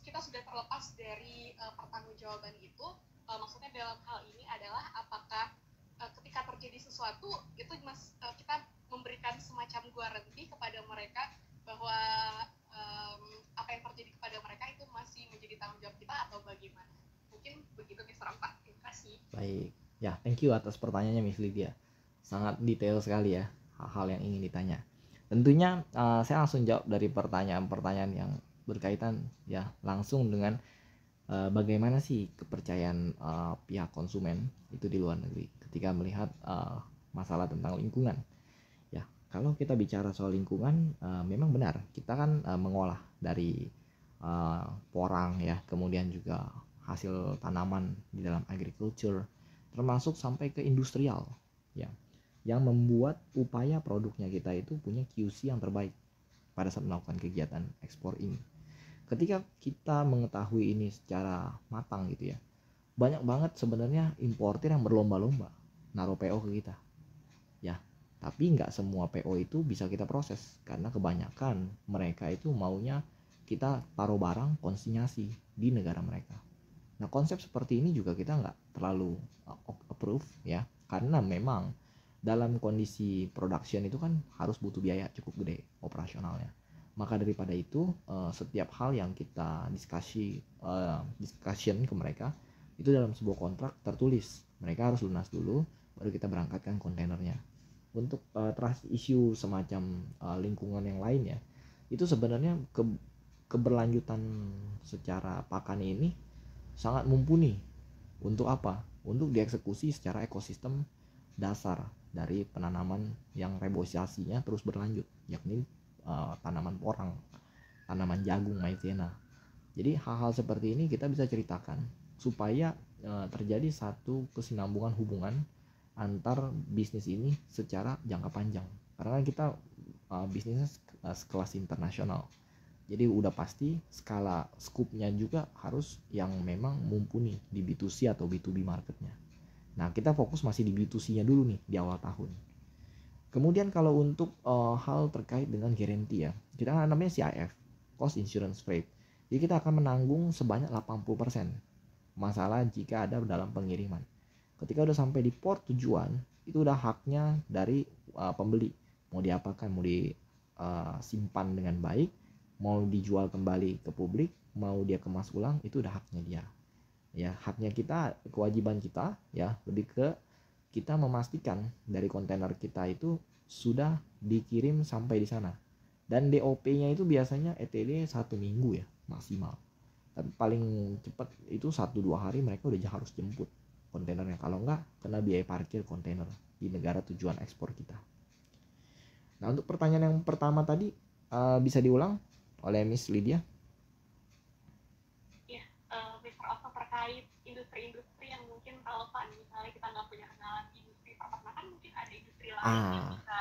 kita sudah terlepas dari pertanggungjawaban itu? Maksudnya dalam hal ini adalah apakah ketika terjadi sesuatu itu kita memberikan semacam guarantee kepada mereka bahwa apa yang terjadi kepada mereka itu masih menjadi tanggung jawab kita, atau bagaimana? Mungkin begitu Mr. Okta. Terima kasih. Baik. Ya, thank you atas pertanyaannya Miss Lydia. Sangat detail sekali ya hal-hal yang ingin ditanya. Tentunya saya langsung jawab dari pertanyaan-pertanyaan yang berkaitan ya langsung dengan bagaimana sih kepercayaan pihak konsumen itu di luar negeri ketika melihat masalah tentang lingkungan. Ya, kalau kita bicara soal lingkungan, memang benar kita kan mengolah dari porang ya, kemudian juga hasil tanaman di dalam agriculture, termasuk sampai ke industrial ya, yang membuat upaya produknya kita itu punya QC yang terbaik pada saat melakukan kegiatan ekspor ini. Ketika kita mengetahui ini secara matang gitu ya, banyak banget sebenarnya importir yang berlomba-lomba naruh PO ke kita ya, tapi nggak semua PO itu bisa kita proses, karena kebanyakan mereka itu maunya kita taruh barang konsinyasi di negara mereka. Nah, konsep seperti ini juga kita nggak terlalu approve ya, karena memang dalam kondisi production itu kan harus butuh biaya cukup gede operasionalnya. Maka daripada itu setiap hal yang kita discussion ke mereka itu dalam sebuah kontrak tertulis, mereka harus lunas dulu baru kita berangkatkan kontainernya. Untuk trust issue semacam lingkungan yang lain ya, itu sebenarnya keberlanjutan secara pakan ini sangat mumpuni. Untuk apa? Untuk dieksekusi secara ekosistem dasar dari penanaman yang reboisasinya terus berlanjut, yakni tanaman porang, tanaman jagung, maizena. Jadi hal-hal seperti ini kita bisa ceritakan supaya terjadi satu kesinambungan hubungan antar bisnis ini secara jangka panjang. Karena kita bisnisnya sekelas internasional. Jadi udah pasti skala skupnya juga harus yang memang mumpuni di B2C atau B2B marketnya. Nah, kita fokus masih di B2C-nya dulu nih di awal tahun. Kemudian kalau untuk hal terkait dengan guarantee ya, kita namanya CIF, Cost Insurance Rate. Jadi kita akan menanggung sebanyak 80% masalah jika ada dalam pengiriman. Ketika udah sampai di port tujuan, itu udah haknya dari pembeli. Mau diapakan, mau disimpan dengan baik, mau dijual kembali ke publik, mau dia kemas ulang, itu udah haknya dia. Ya, haknya kita, kewajiban kita ya lebih ke kita memastikan dari kontainer kita itu sudah dikirim sampai di sana. Dan DOP-nya itu biasanya ETD 1 minggu ya maksimal. Tapi paling cepat itu 1-2 hari mereka udah harus jemput kontainernya. Kalau enggak, kena biaya parkir kontainer di negara tujuan ekspor kita. Nah, untuk pertanyaan yang pertama tadi bisa diulang oleh Miss Lydia? Ya, Mr. Otto, terkait industri-industri yang mungkin relevan, misalnya kita nggak punya kenalan di industri peternakan, mungkin ada industri lain yang bisa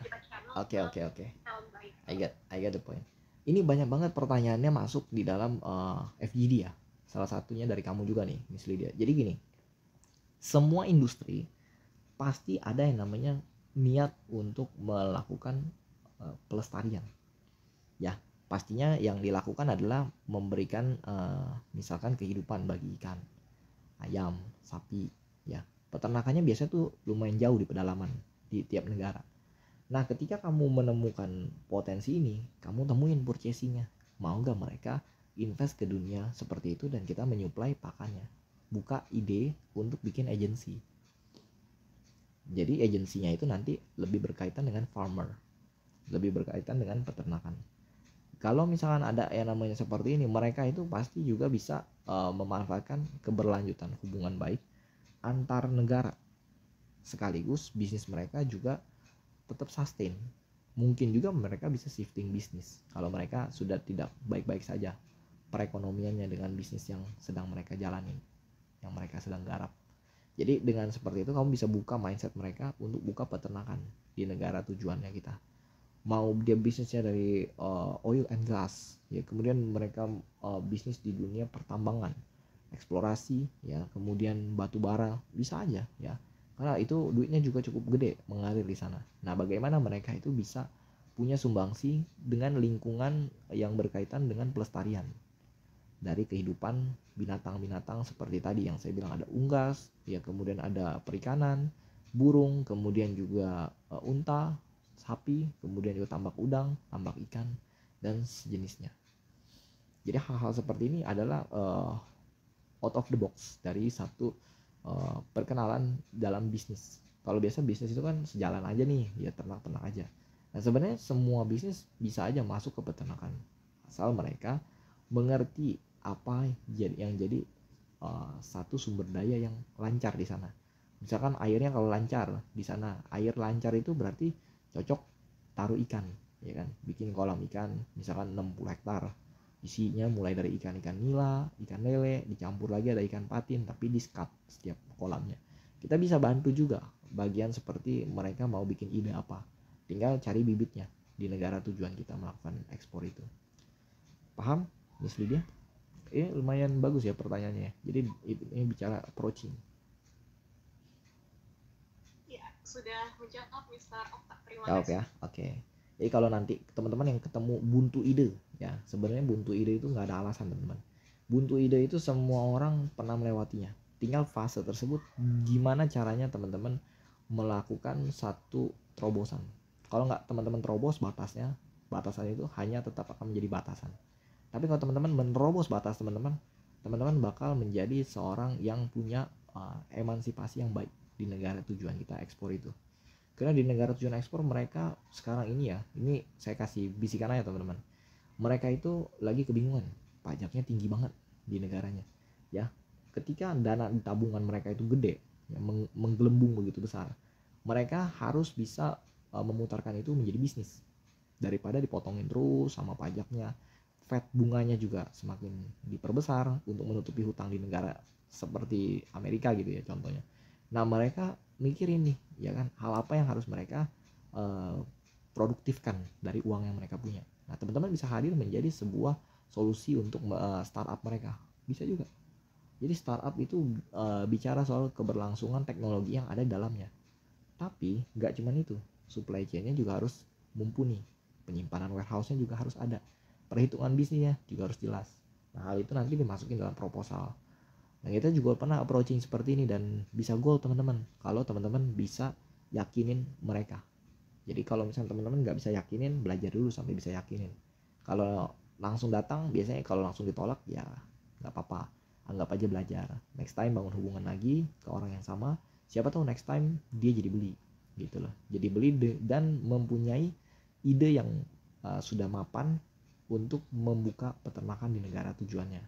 kita channel. Oke. Talent baik. I got the point. Ini banyak banget pertanyaannya masuk di dalam FGD ya. Salah satunya dari kamu juga nih, Miss Lydia. Jadi gini, semua industri pasti ada yang namanya niat untuk melakukan pelestarian. Ya, pastinya yang dilakukan adalah memberikan misalkan kehidupan bagi ikan, ayam, sapi. Ya, peternakannya biasanya tuh lumayan jauh di pedalaman di tiap negara. Nah, ketika kamu menemukan potensi ini, kamu temuin purchasing-nya. Mau gak mereka invest ke dunia seperti itu dan kita menyuplai pakannya. Buka ide untuk bikin agensi. Jadi agensinya itu nanti lebih berkaitan dengan farmer, lebih berkaitan dengan peternakan. Kalau misalkan ada yang namanya seperti ini, mereka itu pasti juga bisa memanfaatkan keberlanjutan hubungan baik antar negara. Sekaligus bisnis mereka juga tetap sustain. Mungkin juga mereka bisa shifting bisnis kalau mereka sudah tidak baik-baik saja perekonomiannya dengan bisnis yang sedang mereka jalani, yang mereka sedang garap. Jadi dengan seperti itu kamu bisa buka mindset mereka untuk buka peternakan di negara tujuannya kita. Mau dia bisnisnya dari oil and gas, ya kemudian mereka bisnis di dunia pertambangan, eksplorasi, ya kemudian batu bara, bisa aja ya. Karena itu duitnya juga cukup gede mengalir di sana. Nah, bagaimana mereka itu bisa punya sumbangsi dengan lingkungan yang berkaitan dengan pelestarian dari kehidupan binatang-binatang seperti tadi yang saya bilang, ada unggas, ya kemudian ada perikanan, burung, kemudian juga unta, sapi, kemudian juga tambak udang, tambak ikan dan sejenisnya. Jadi hal-hal seperti ini adalah out of the box dari satu perkenalan dalam bisnis. Kalau biasa bisnis itu kan sejalan aja nih, ya ternak-ternak aja. Nah, sebenarnya semua bisnis bisa aja masuk ke peternakan asal mereka mengerti apa yang jadi satu sumber daya yang lancar di sana. Misalkan airnya kalau lancar di sana, air lancar itu berarti cocok taruh ikan, ya kan? Bikin kolam ikan, misalkan 60 hektar. Isinya mulai dari ikan-ikan nila, ikan lele, dicampur lagi ada ikan patin, tapi di-scut setiap kolamnya. Kita bisa bantu juga bagian seperti mereka mau bikin ide apa. Tinggal cari bibitnya di negara tujuan kita melakukan ekspor itu. Paham, Miss Lydia? Lumayan bagus ya pertanyaannya. Jadi ini bicara approaching. Ya, sudah menjawab Mr. Okta. Terima Jawab kasih. ya, oke. Jadi kalau nanti teman-teman yang ketemu buntu ide, ya sebenarnya buntu ide itu nggak ada alasan teman-teman. Buntu ide itu semua orang pernah melewatinya. Tinggal fase tersebut gimana caranya teman-teman melakukan satu terobosan. Kalau nggak teman-teman terobos batasan itu hanya tetap akan menjadi batasan. Tapi kalau teman-teman menerobos batas teman-teman bakal menjadi seorang yang punya emansipasi yang baik di negara tujuan kita ekspor itu. Karena di negara tujuan ekspor mereka sekarang ini ya, ini saya kasih bisikan aja teman-teman. Mereka itu lagi kebingungan, pajaknya tinggi banget di negaranya. Ya, ketika dana di tabungan mereka itu gede, ya, menggelembung begitu besar, mereka harus bisa memutarkan itu menjadi bisnis daripada dipotongin terus sama pajaknya. Fed bunganya juga semakin diperbesar untuk menutupi hutang di negara seperti Amerika gitu ya contohnya. Nah, mereka mikirin nih, ya kan, hal apa yang harus mereka produktifkan dari uang yang mereka punya. Nah, teman-teman bisa hadir menjadi sebuah solusi untuk startup mereka. Bisa juga. Jadi startup itu bicara soal keberlangsungan teknologi yang ada di dalamnya. Tapi nggak cuma itu, supply chain-nya juga harus mumpuni. Penyimpanan warehouse-nya juga harus ada. Perhitungan bisnisnya juga harus jelas. Nah, hal itu nanti dimasukin dalam proposal. Nah, kita juga pernah approaching seperti ini dan bisa goal teman-teman. Kalau teman-teman bisa yakinin mereka. Jadi kalau misalnya teman-teman nggak bisa yakinin, belajar dulu sampai bisa yakinin. Kalau langsung datang, biasanya kalau langsung ditolak ya nggak apa-apa, anggap aja belajar. Next time bangun hubungan lagi ke orang yang sama, siapa tahu next time dia jadi beli gitu loh. Jadi beli dan mempunyai ide yang sudah mapan untuk membuka peternakan di negara tujuannya.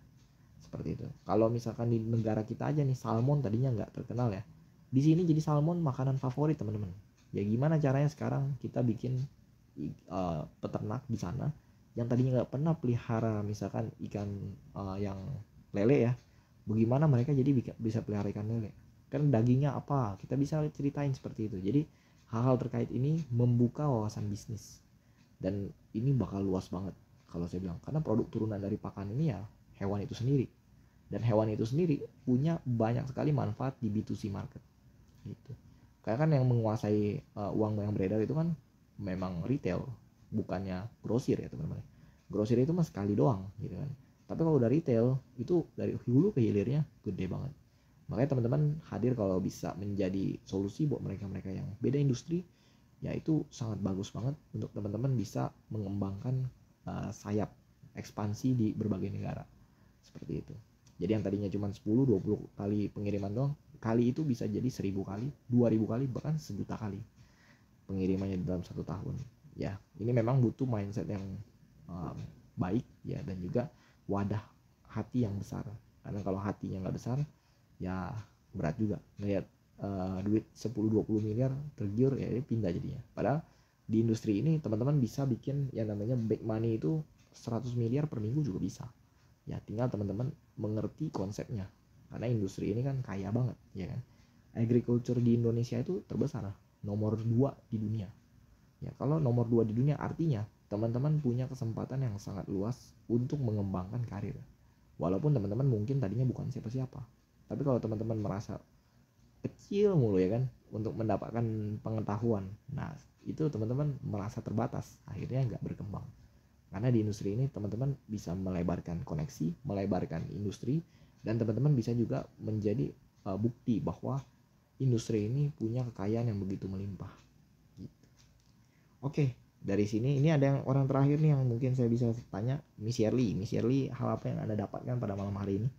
Seperti itu. Kalau misalkan di negara kita aja nih, salmon tadinya nggak terkenal ya, di sini jadi salmon makanan favorit teman-teman. Ya gimana caranya sekarang kita bikin peternak di sana yang tadinya nggak pernah pelihara misalkan ikan yang lele ya, bagaimana mereka jadi bisa pelihara ikan lele, kan dagingnya apa, kita bisa ceritain seperti itu. Jadi hal-hal terkait ini membuka wawasan bisnis, dan ini bakal luas banget kalau saya bilang, karena produk turunan dari pakan ini ya hewan itu sendiri, dan hewan itu sendiri punya banyak sekali manfaat di B2C market gitu. Karena kan yang menguasai uang yang beredar itu kan memang retail, bukannya grosir ya teman-teman. Grosir itu mah sekali doang gitu kan. Tapi kalau udah retail itu dari hulu ke hilirnya gede banget. Makanya teman-teman hadir kalau bisa menjadi solusi buat mereka-mereka yang beda industri, ya itu sangat bagus banget untuk teman-teman bisa mengembangkan sayap ekspansi di berbagai negara. Seperti itu. Jadi yang tadinya cuma 10-20 kali pengiriman doang, kali itu bisa jadi 1000 kali, 2000 kali, bahkan 1.000.000 kali pengirimannya dalam 1 tahun. Ya, ini memang butuh mindset yang baik ya, dan juga wadah hati yang besar. Karena kalau hatinya nggak besar, ya berat juga ngelihat duit 10-20 miliar tergiur, ya pindah jadinya. Padahal di industri ini teman-teman bisa bikin yang namanya big money itu 100 miliar per minggu juga bisa. Ya tinggal teman-teman mengerti konsepnya, karena industri ini kan kaya banget ya kan. Agriculture di Indonesia itu terbesar, nomor 2 di dunia ya. Kalau nomor 2 di dunia artinya teman-teman punya kesempatan yang sangat luas untuk mengembangkan karir, walaupun teman-teman mungkin tadinya bukan siapa-siapa. Tapi kalau teman-teman merasa kecil mulu ya kan untuk mendapatkan pengetahuan, nah itu teman-teman merasa terbatas, akhirnya nggak berkembang. Karena di industri ini teman-teman bisa melebarkan koneksi, melebarkan industri, dan teman-teman bisa juga menjadi bukti bahwa industri ini punya kekayaan yang begitu melimpah. Gitu. Oke, dari sini ini ada yang orang terakhir nih yang mungkin saya bisa tanya, Miss Shirley. Miss Shirley, hal apa yang Anda dapatkan pada malam hari ini?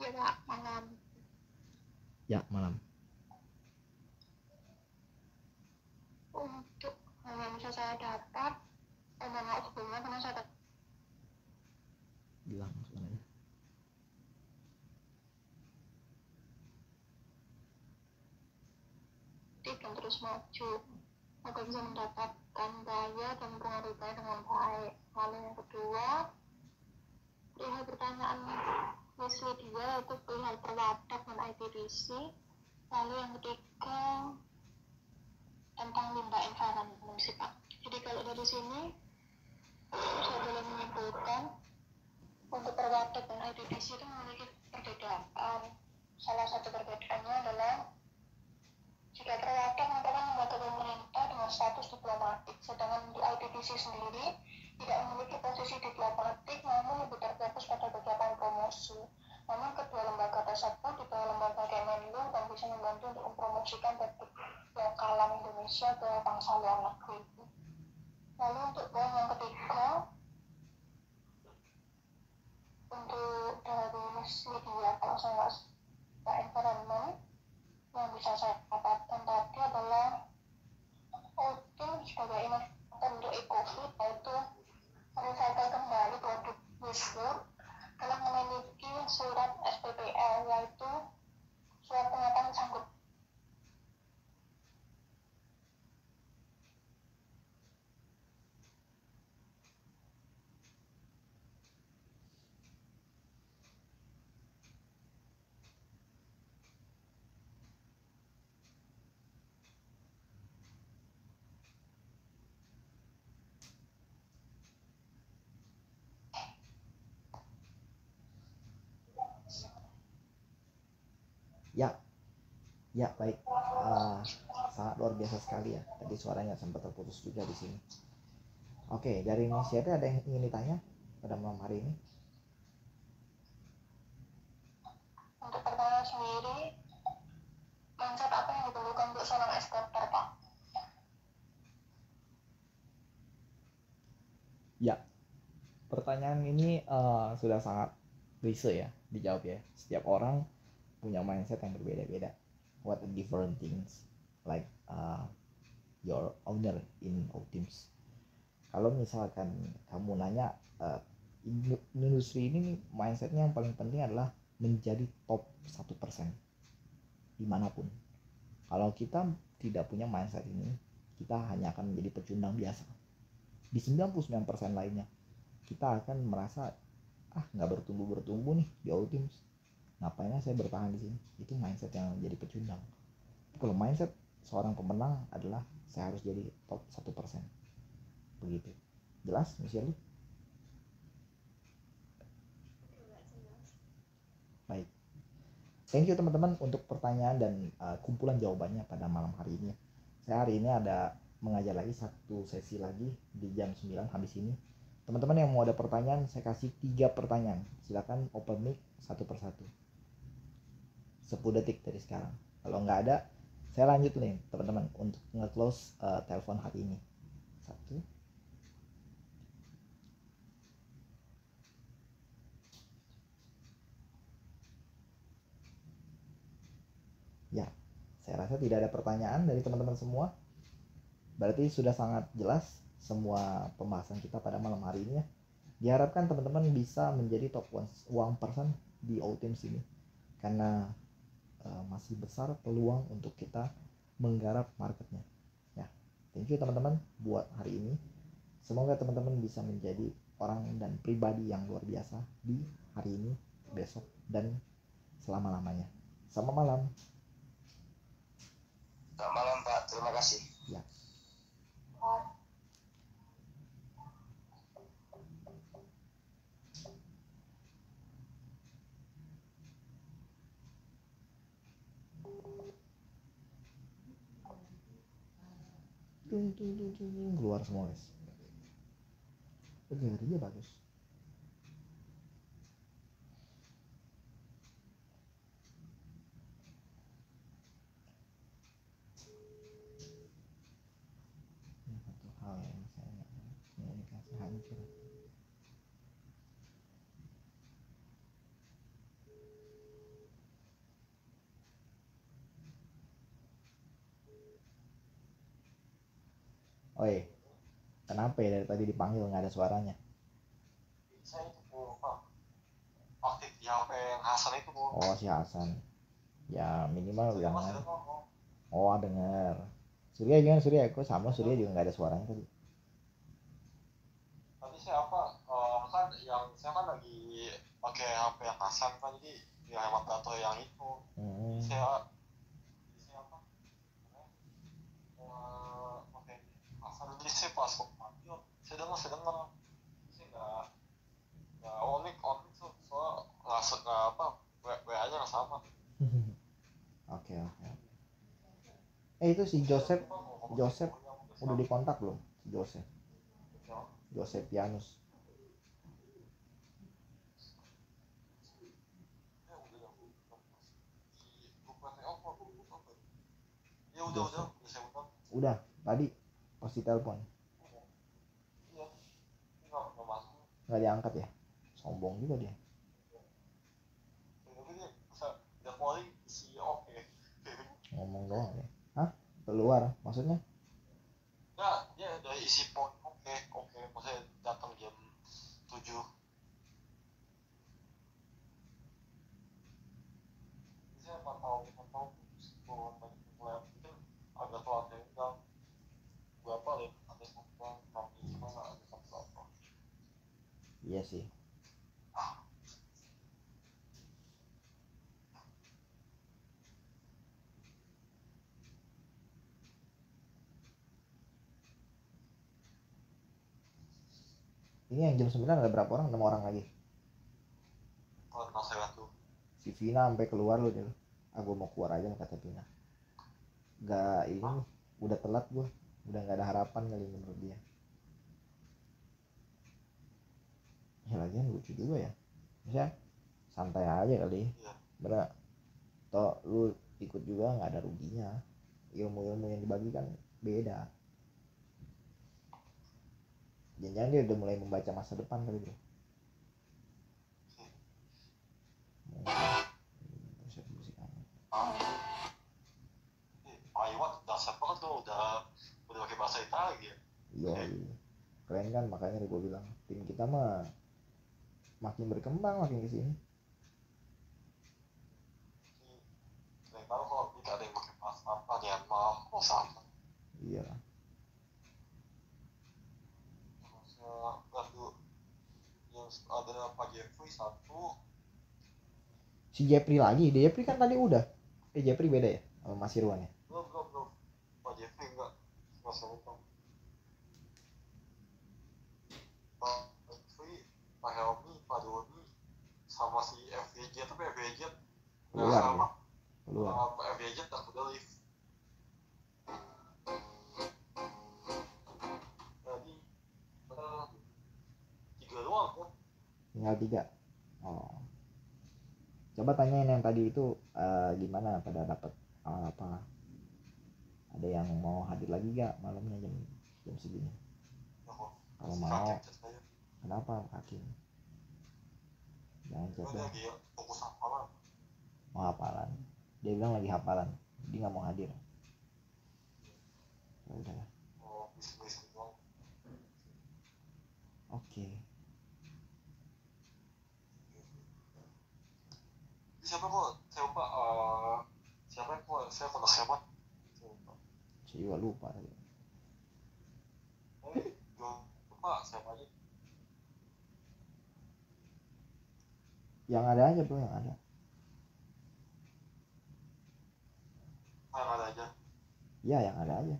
Ya Pak, malam. Ya, malam. Untuk yang bisa saya dapat, maaf sebelumnya karena saya Bilang sebenarnya. dan terus maju agar bisa mendapatkan daya dan pengaruhnya dengan baik. Lalu yang kedua, perihal pertanyaan Miss Lydia itu perihal perwadak dan ITDC. Lalu yang ketiga tentang limbah environment sih Pak. Jadi kalau dari sini saya boleh menyimpulkan untuk perwadak dan ITDC itu memiliki perbedaan. Salah satu perbedaannya adalah jika perwadak merupakan lembaga pemerintah dengan status diplomatik, sedangkan di ITDC sendiri tidak memiliki posisi diplomatik, namun lebih terfokus pada kegiatan promosi. Namun kedua lembaga tersebut di bawah lembaga Kemenlu dan bisa membantu untuk mempromosikan produk lokalan Indonesia ke bangsa luar negeri. Lalu untuk poin yang ketiga, untuk dari Miss Lydia, kalau saya nggak salah environment, yang bisa saya dapatkan tadi adalah outing sebagai inovator untuk eco-food, yaitu merecycle kembali produk Wiswood telah memiliki surat SPPL, yaitu surat pernyataan sanggup. Ya baik. Sangat luar biasa sekali ya. Tadi suaranya sempat terputus juga di sini. Oke, dari Mas Yati ada yang ingin ditanya pada malam hari ini? Untuk pertanyaan sendiri, mindset apa yang diperlukan untuk seorang eksporter, Pak? Ya, pertanyaan ini sudah sangat klise ya dijawab ya. Setiap orang punya mindset yang berbeda-beda. What are different things like your owner in Optims. Kalau misalkan kamu nanya industri ini mindsetnya yang paling penting adalah menjadi top 1% dimanapun. Kalau kita tidak punya mindset ini, kita hanya akan menjadi pecundang biasa. Di 99% lainnya kita akan merasa nggak bertumbuh nih di Optims, ngapainnya saya bertahan di sini. Itu mindset yang jadi pecundang. Kalau mindset seorang pemenang adalah saya harus jadi top 1%. Begitu. Jelas, Miss Shirley? Baik. Thank you teman-teman untuk pertanyaan dan kumpulan jawabannya pada malam hari ini. Saya hari ini ada mengajar lagi satu sesi lagi di jam 9 habis ini. Teman-teman yang mau ada pertanyaan, saya kasih 3 pertanyaan. Silakan open mic satu persatu. 10 detik dari sekarang. Kalau nggak ada, saya lanjut nih teman-teman untuk nge-close telepon hari ini. 1. Ya, saya rasa tidak ada pertanyaan dari teman-teman semua. Berarti sudah sangat jelas semua pembahasan kita pada malam hari ini ya. Diharapkan teman-teman bisa menjadi top 1% di Optims ini. Karena masih besar peluang untuk kita menggarap marketnya. Ya, thank you teman-teman buat hari ini. Semoga teman-teman bisa menjadi orang dan pribadi yang luar biasa di hari ini, besok, dan selama-lamanya. Selamat malam. Selamat malam Pak, terima kasih. Ya. Keluar semua guys. Dia bagus. Ini satu hal yang saya komunikasi hancur. Oi, kenapa ya dari tadi dipanggil nggak ada suaranya? Saya itu aktif di HP yang Hasan itu Bu. Oh si Hasan. Ya minimal Saya jangan. masih ngomong. Oh denger. Surya gimana Surya? Kok sama Surya juga nggak ada suaranya tadi? Tadi saya kan yang saya kan lagi pakai HP yang Hasan kan, jadi ya hemat data yang itu. Saya apa? Pakai Hasan, jadi saya pas kok mati, saya dengar. Saya nggak onik tuh, soal nggak apa, WA nya nggak sama. Oke. Itu si Joseph udah dikontak belum? Si Joseph Pianus. Ya udah saya undang. Udah tadi pas ditelepon. Iya, nggak masuk. Nggak diangkat ya? Sombong juga dia. Tapi dia dia calling si oke. Ngomong doang ya. Hah? Keluar maksudnya? Nggak, dia udah isi poin oke. Maksudnya datang jam 7. Saya pantau sebelum mulai itu agak telat ya. Udah berapa ya? Ada semua kami cuma ada berapa. Iya sih. Ini yang jam 9 ada berapa orang? 6 orang lagi. Kalau saya tuh Si Vina sampai keluar loh dia. gue mau keluar aja kata Pina. Gak ini nih, udah telat gue, udah nggak ada harapan kali menurut dia. Ya lagian lucu juga ya, misalnya santai aja kali, bener. Toh lu ikut juga nggak ada ruginya, ilmu-ilmu yang dibagi kan beda. Jangan-jangan dia udah mulai membaca masa depan kali bro. Musik amat. Iwan dasar banget tuh udah pakai bahasa Italia. Iya, keren kan, makanya gue bilang tim kita mah makin berkembang makin kesini. Kalian tahu kalau kita ada yang pakai bahasa apa nih yang mau sama. Iya. Lalu yang ada Pak Jeffrey satu. Si Jeffrey lagi, Jeffrey kan tadi udah. Jeffrey beda ya sama Mas Irwan ya? Belum. Pak Jeffrey enggak. Masa lupa. Pak Jeffrey, Pak Helmi, Pak Doni, sama si FVJ, tapi FVJ nggak sama. Keluar. Pak FVJ tak udah live. Tadi 3 doang kok. Tinggal 3. Oh. Coba tanyain yang tadi itu gimana pada dapat apa? Ada yang mau hadir lagi gak malamnya jam segini? Kalau mau, kenapa Hakim? Jangan chat dong. Fokus hafalan. Mau hafalan. Dia bilang lagi hafalan. Dia nggak mau hadir. Ya udah. Oke. Siapa kok? Siapa kok? Saya kontak siapa? Saya juga lupa tadi. Lupa siapa aja? Yang ada aja bro, yang ada. Yang ada aja. Ya, yang ada aja.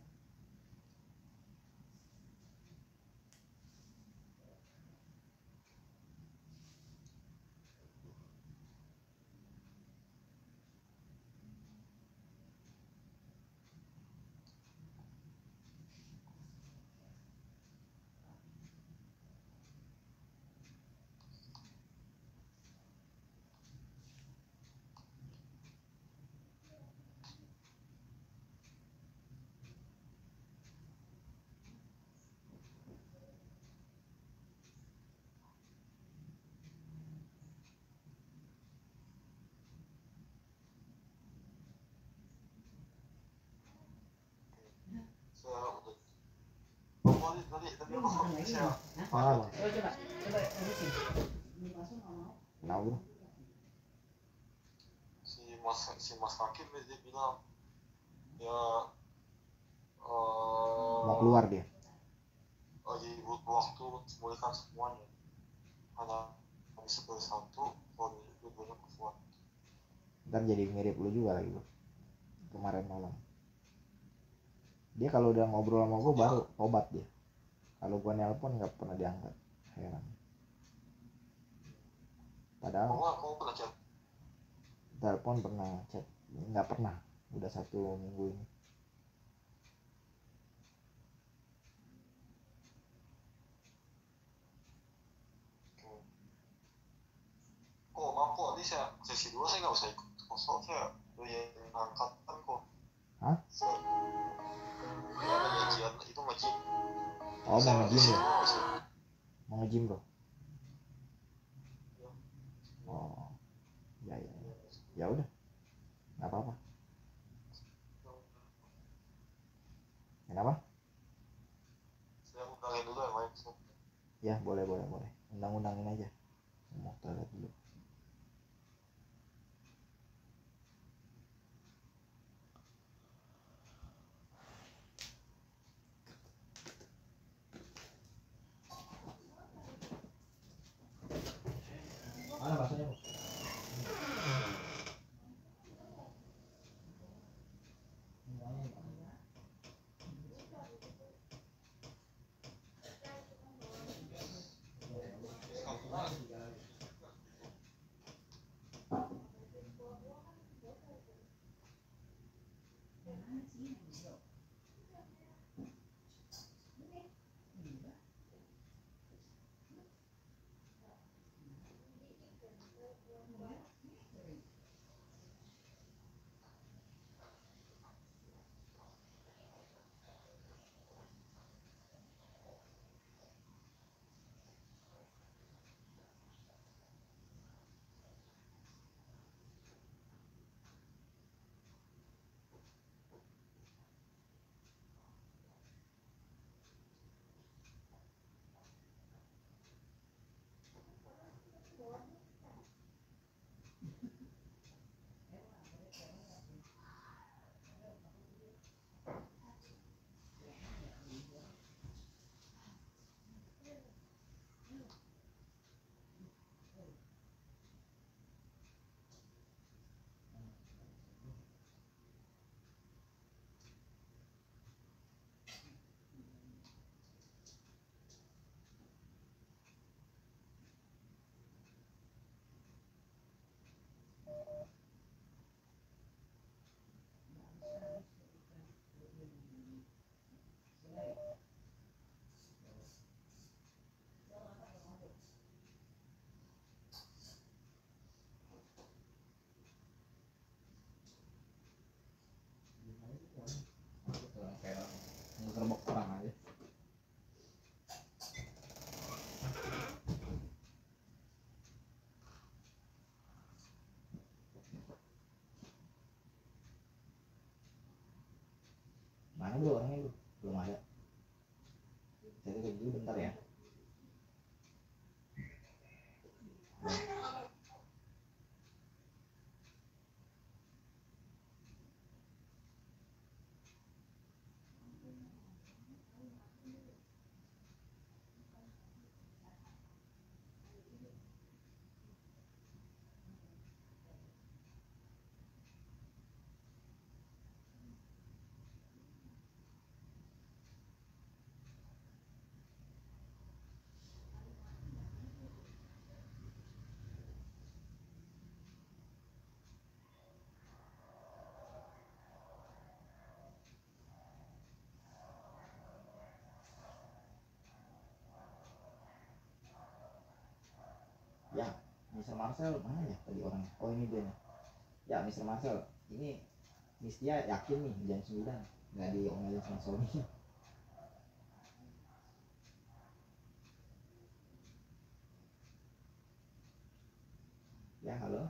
Tadi apa saya? Mana? Kenapa bro? Si Mas Hakim dia bilang ya Mau keluar dia. lagi butuh waktu untuk memulihkan semuanya. Hanya bisa bersatu kalau dua-duanya keluar. Ntar jadi mirip lu juga lagi bro. Kemarin malam. Dia kalau udah ngobrol sama gue baru tobat dia. Kalau gue nelpon nggak pernah diangkat. Heran. Padahal Kamu pernah chat? telepon pernah, chat nggak pernah. Udah 1 minggu ini. Kok ini saya sesi 2 saya nggak usah ikut kosong, saya yang angkat kan kok. Hah? Ya ngajian itu ngajin. Oh mau nge-gym ya? Mau nge-gym bro? Oh ya. Ya udah, nggak apa-apa. Kenapa? Saya undangin dulu yang lain. Ya boleh. Undang-undangin aja. Mau toilet dulu. Mana baksonya bro? Kayak ngegerbek orang aja. Mana bro orangnya bro? Belum ada. Saya cek dulu bentar ya. Ya, Mr. Marcel mana ya tadi orangnya? Oh ini dia nih. Ya Mr. Marcel, ini Miss Tia yakin nih jam 9 nggak diomelin sama Sony. Ya halo.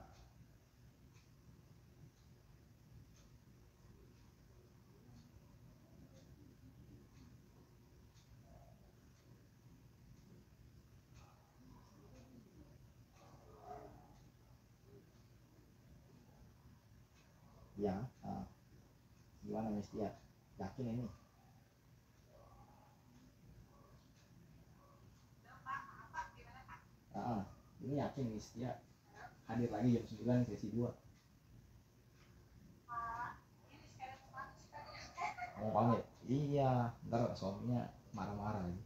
Ya, gimana Miss Tia? Yakin ini? Ini yakin Miss Tia hadir lagi jam 9 sesi 2. Mau pamit? Iya, ntar suaminya marah-marah lagi.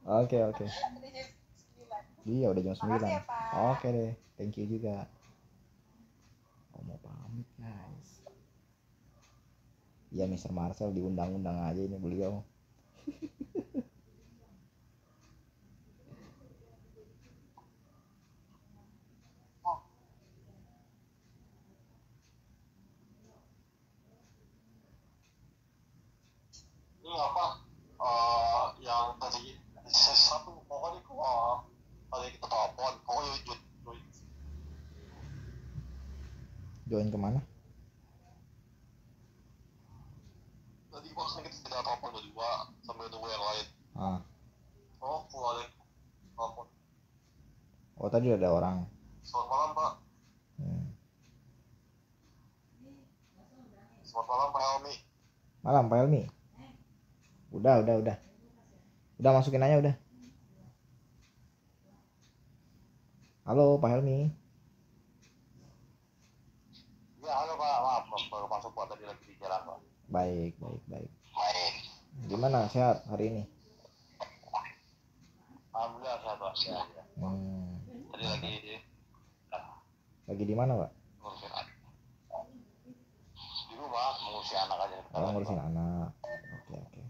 Oke. Iya udah jam 9. Makasih ya, Pak. Oke deh, thank you juga. Oh, mau pamit guys. Iya Mr. Marcel diundang-undang aja ini beliau. Ini apa yang tadi satu pokoknya itu ada yang kita telepon pokoknya Join kemana? tadi maksudnya kita telepon berdua sambil nunggu yang lain. Oh ada yang telepon. Oh tadi ada orang. Selamat malam Pak. Selamat malam Pak Helmi. Malam Pak Helmi. Udah masukin aja udah. Halo Pak Helmi. Ya halo Pak, maaf baru masuk Pak, tadi lagi di jalan Pak. Baik. Gimana sehat hari ini? Alhamdulillah sehat Pak. Ya. Tadi lagi di mana Pak? ngurusin ngurusin anak aja kita Oh, ngurusin anak. Oke.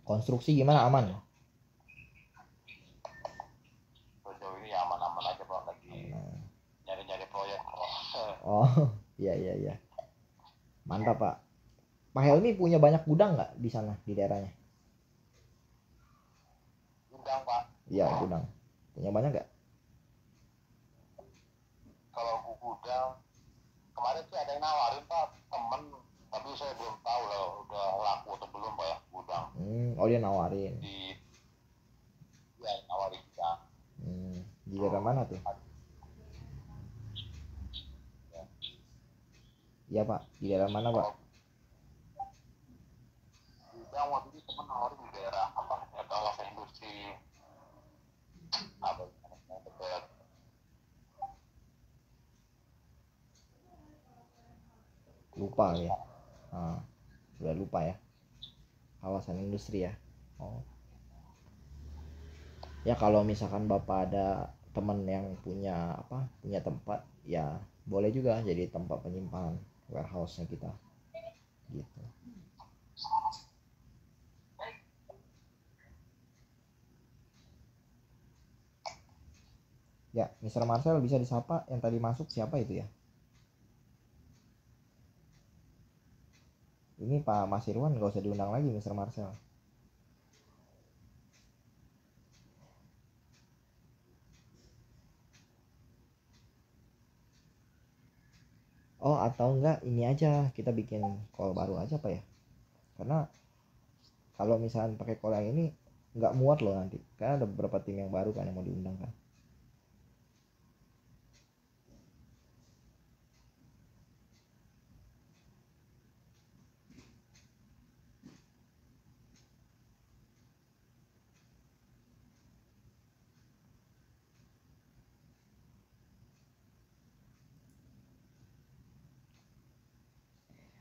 Konstruksi gimana, aman? sejauh ini ya aman-aman aja Pak, lagi Aman. nyari-nyari proyek kok. Oh, iya. Mantap, Pak. Pak Helmi punya banyak gudang nggak di sana, di daerahnya? Gudang Pak, Iya, gudang. Punya banyak nggak? kalau gudang kemarin sih ada yang nawarin Pak, temen, tapi saya belum tahu lah udah laku atau belum Pak ya gudang Oh, dia nawarin. di ya nawarin kita. Di daerah mana tuh? Iya, Pak. Di daerah mana, Pak? Gudang waktu itu temen nawarin di daerah apa ya kawasan industri apa namanya dekat Lupa ya. Sudah lupa ya. Kawasan industri ya. Oh. Ya kalau misalkan Bapak ada teman yang punya tempat, ya boleh juga jadi tempat penyimpanan warehouse-nya kita. Gitu. Ya, Mr. Marcel bisa disapa, yang tadi masuk siapa itu ya? Ini Pak Mas Irwan gak usah diundang lagi, Mr. Marcel. Oh, atau enggak ini aja, kita bikin call baru aja Pak ya. Karena kalau misalnya pakai call yang ini nggak muat loh nanti. Karena ada beberapa tim yang baru kan yang mau diundang kan.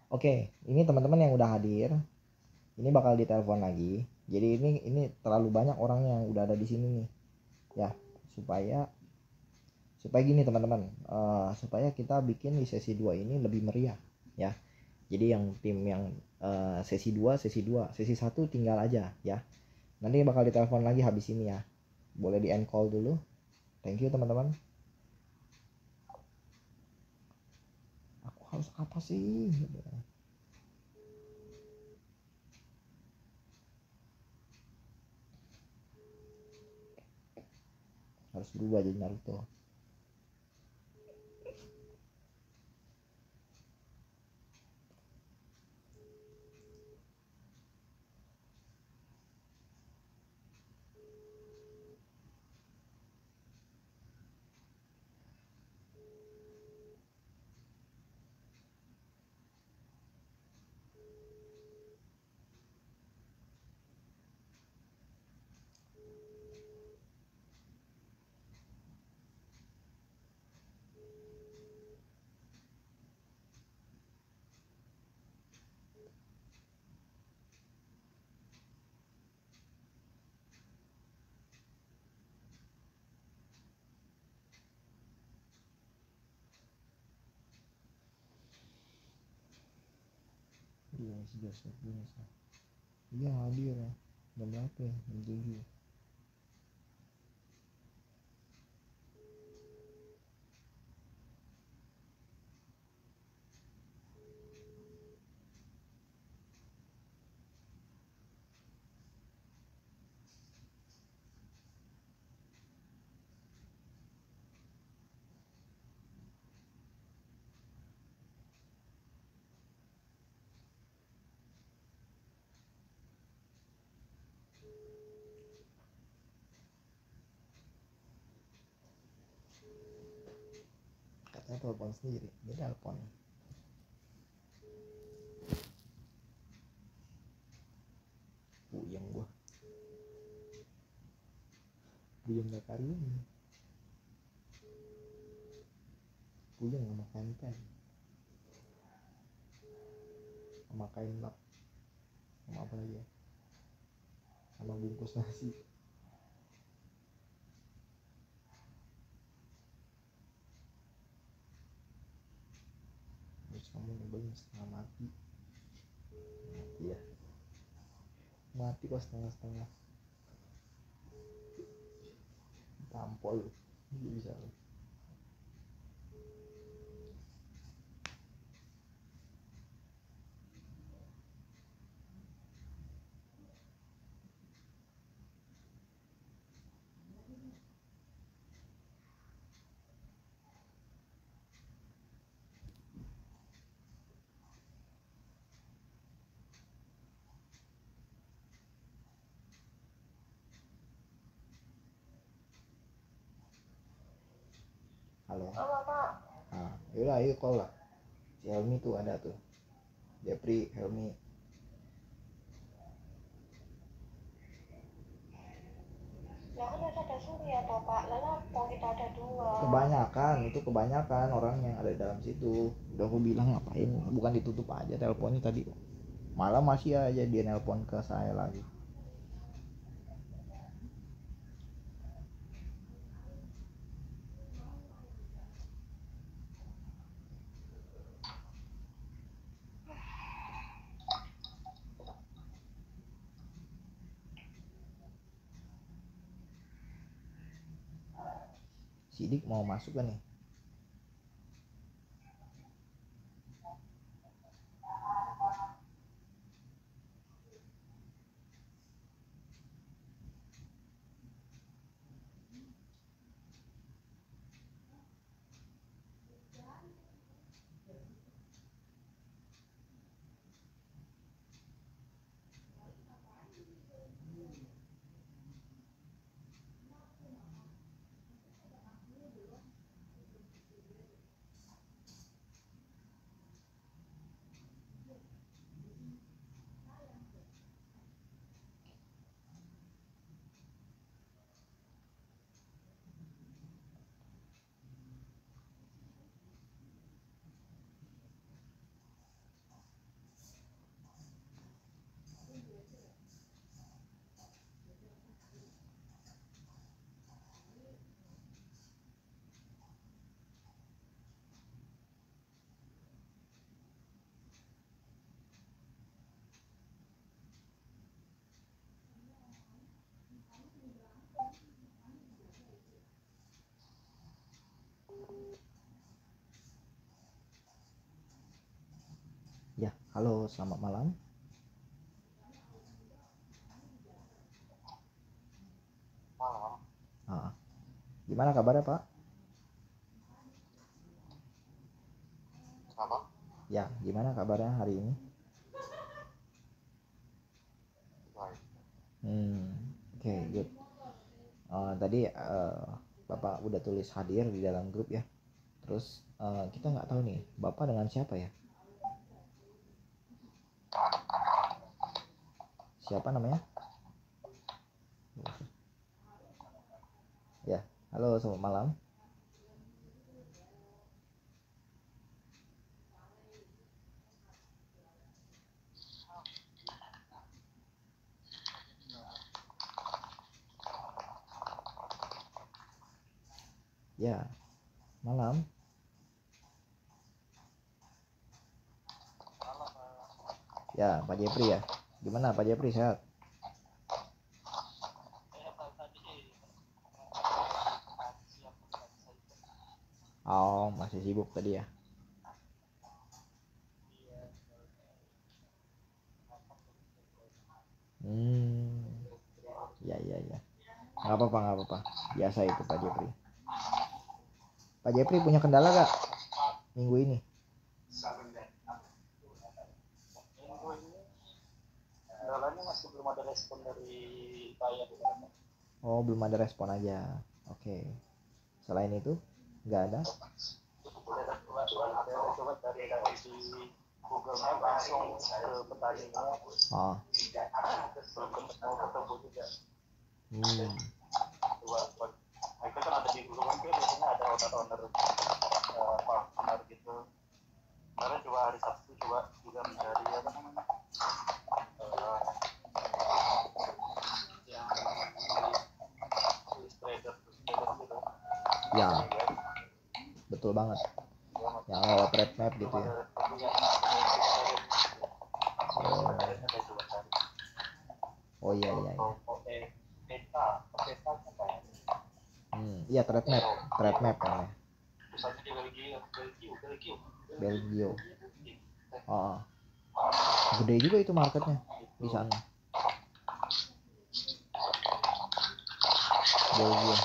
Oke, ini teman-teman yang udah hadir, ini bakal ditelepon lagi. Jadi ini terlalu banyak orang yang udah ada di sini nih, ya supaya gini teman-teman, supaya kita bikin di sesi 2 ini lebih meriah, ya. Jadi yang tim yang sesi 2, sesi 1 tinggal aja ya. Nanti bakal ditelepon lagi habis ini ya. Boleh di end call dulu. Thank you teman-teman. Aku harus apa sih? Harus berubah jadi Naruto. Iya, biasa. Iya, hadir ya. Jam berapa ya? Jam 7. Katanya telepon sendiri. Dia telepon. Puyeng gua. Puyeng gak karuan. Puyeng sama pen. Sama kain lap. Sama apa lagi ya? Sama bungkus nasi. kamu nyebelin setengah mati ya, mati kok setengah tampol lu bisa lu. Halo. Halo Pak. Nah, yaudah ayo call lah. Si Helmi tuh ada tuh. Jepri, Helmi. Ya kan ada Surya toh Pak, lalu apa kita ada dua. Kebanyakan orang yang ada dalam situ. Udah aku bilang ngapain, bukan ditutup aja teleponnya tadi. Malah masih aja dia nelpon ke saya lagi. Sidik mau masuk kan nih? Ya, halo, selamat malam. Malam. Gimana kabarnya Pak? Kenapa? Ya, gimana kabarnya hari ini? Baik. Oke, good. Tadi Bapak udah tulis hadir di dalam grup ya. Terus kita nggak tahu nih, Bapak dengan siapa ya? Siapa namanya? Ya, halo, selamat malam. Ya, malam. Ya, Pak Jepri ya. Gimana Pak Jepri, sehat? Oh, masih sibuk tadi ya. Ya. Nggak apa-apa. Biasa itu Pak Jepri. Pak Jepri punya kendala gak minggu ini? Kendalanya masih belum ada respon dari saya. Oh, belum ada respon aja. Oke. Selain itu, nggak ada? Coba cari di Google Map langsung ke petaninya. Oh. Belum ketemu juga. Itu kan ada di Google Map, biasanya ada owner-owner farmer gitu. Kemarin coba hari Sabtu juga mencari apa namanya yang trader gitu. Ya, betul banget. Yang lewat red map gitu ya. Oh iya. Iya, threat map namanya. Belgio. Oh, gede juga itu marketnya di sana. Belgio.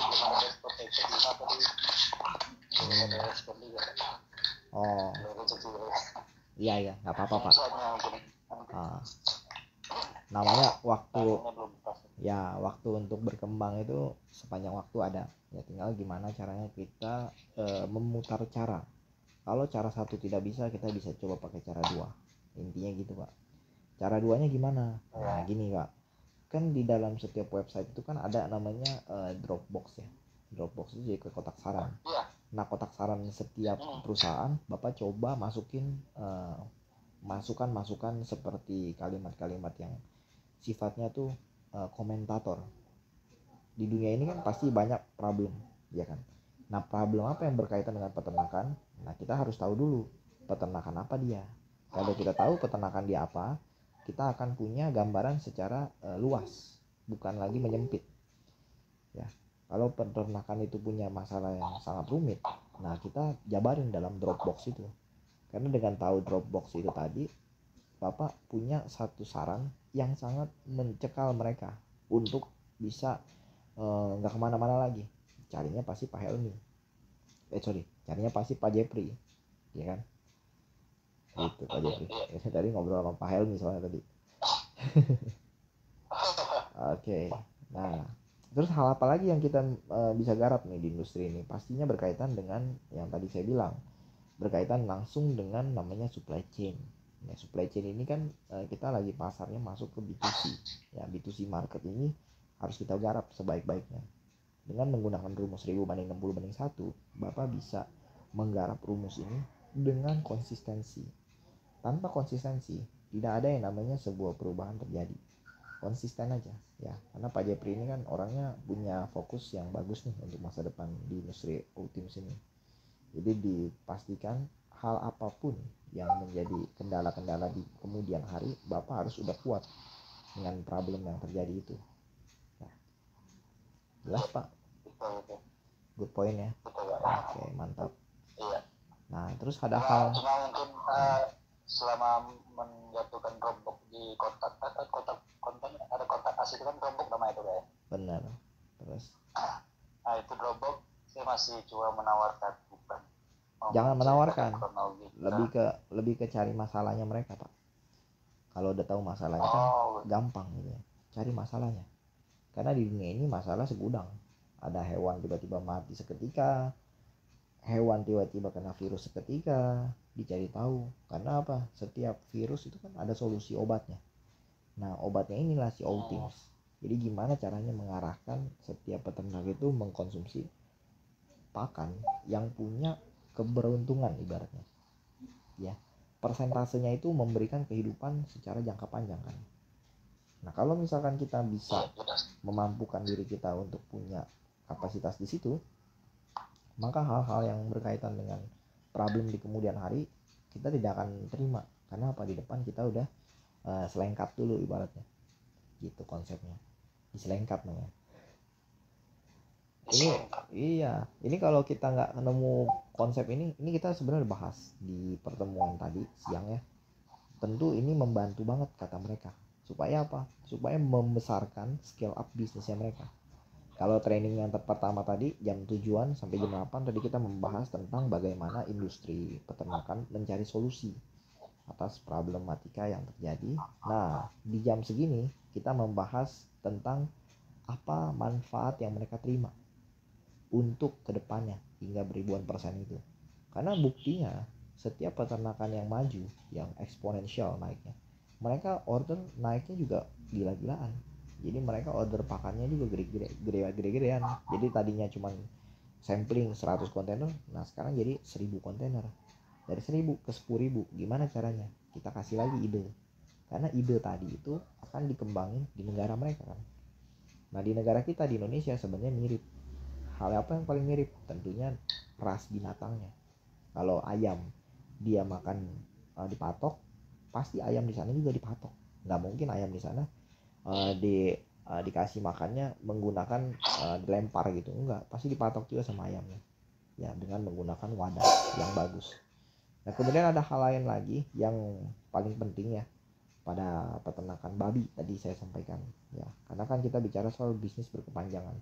Oh, iya, nggak apa-apa Pak. Namanya waktu untuk berkembang itu sepanjang waktu ada. Ya tinggal gimana caranya kita memutar cara. Kalau cara satu tidak bisa, kita bisa coba pakai cara dua. Intinya gitu Pak. Cara duanya gimana? Nah gini Pak, kan di dalam setiap website itu kan ada namanya Dropbox ya. Dropbox itu jadi kotak saran. Nah kotak saran setiap perusahaan Bapak coba masukin masukan seperti kalimat-kalimat yang sifatnya tuh komentator. Di dunia ini kan pasti banyak problem, ya kan? Nah problem apa yang berkaitan dengan peternakan? Nah kita harus tahu dulu peternakan apa dia. Kalau kita tahu peternakan dia apa, kita akan punya gambaran secara luas, bukan lagi menyempit. Ya, kalau peternakan itu punya masalah yang sangat rumit, nah kita jabarin dalam Dropbox itu. Karena dengan tahu Dropbox itu tadi, Bapak punya satu saran yang sangat mencekal mereka untuk bisa nggak kemana-mana lagi. Carinya pasti Pak Helmi. Carinya pasti Pak Jepri, ya kan? Gitu Pak Jepri. Tadi ngobrol sama Pak Helmi soalnya tadi. Oke. Nah, terus hal apa lagi yang kita bisa garap nih di industri ini? Pastinya berkaitan dengan yang tadi saya bilang, berkaitan langsung dengan namanya supply chain. Nah, supply chain ini kan kita lagi pasarnya masuk ke B2C. Ya, B2C market ini harus kita garap sebaik-baiknya. Dengan menggunakan rumus 1000/60/1, Bapak bisa menggarap rumus ini dengan konsistensi. Tanpa konsistensi, tidak ada yang namanya sebuah perubahan terjadi. Konsisten aja ya, karena Pak Jepri ini kan orangnya punya fokus yang bagus nih untuk masa depan di industri Ultims ini. Jadi dipastikan hal apapun yang menjadi kendala-kendala di kemudian hari, Bapak harus udah kuat dengan problem yang terjadi itu. Nah, jelas Pak? Good point ya. Oke, mantap. Nah, terus ada hal cuma mungkin selama menjatuhkan Dropbox di kotak konten, ada kotak asli itu kan Dropbox namanya itu kayak. Benar. Terus Nah itu Dropbox saya masih coba menawarkan, bukan jangan menawarkan, lebih ke cari masalahnya mereka Pak. Kalau udah tahu masalahnya kan gampang gitu ya, cari masalahnya. Karena di dunia ini masalah segudang. Ada hewan tiba-tiba mati seketika, hewan tiba-tiba kena virus seketika, dicari tahu. Karena apa? Setiap virus itu kan ada solusi obatnya. Nah obatnya inilah si Ultims. Jadi gimana caranya mengarahkan setiap peternak itu mengkonsumsi pakan yang punya keberuntungan ibaratnya. Ya, persentasenya itu memberikan kehidupan secara jangka panjang kan. Nah kalau misalkan kita bisa memampukan diri kita untuk punya kapasitas di situ, maka hal-hal yang berkaitan dengan problem di kemudian hari kita tidak akan terima. Karena apa? Di depan kita udah selengkap dulu ibaratnya. Gitu konsepnya. Diselengkap namanya. Ini kalau kita nggak nemu konsep ini kita sebenarnya bahas di pertemuan tadi siang ya. Tentu ini membantu banget kata mereka. Supaya apa? Supaya membesarkan scale up bisnisnya mereka. Kalau training yang pertama tadi jam 7-an sampai jam 8 tadi kita membahas tentang bagaimana industri peternakan mencari solusi atas problematika yang terjadi. Nah, di jam segini kita membahas tentang apa manfaat yang mereka terima untuk kedepannya hingga beribuan persen itu. Karena buktinya setiap peternakan yang maju, yang eksponensial naiknya, mereka order naiknya juga gila-gilaan. Jadi mereka order pakannya juga gede-gedean. Jadi tadinya cuma sampling 100 kontainer, nah sekarang jadi 1000 kontainer. Dari 1000 ke 10.000, gimana caranya? Kita kasih lagi ide. Karena ide tadi itu akan dikembangin di negara mereka kan. Nah di negara kita di Indonesia sebenarnya mirip. Hal apa yang paling mirip? Tentunya ras binatangnya. Kalau ayam dia makan dipatok, pasti ayam di sana juga dipatok. Nggak mungkin ayam di sana dikasih makannya menggunakan dilempar gitu, enggak, pasti dipatok juga sama ayamnya ya, dengan menggunakan wadah yang bagus. Nah kemudian ada hal lain lagi yang paling penting ya pada peternakan babi tadi saya sampaikan ya, karena kan kita bicara soal bisnis berkepanjangan.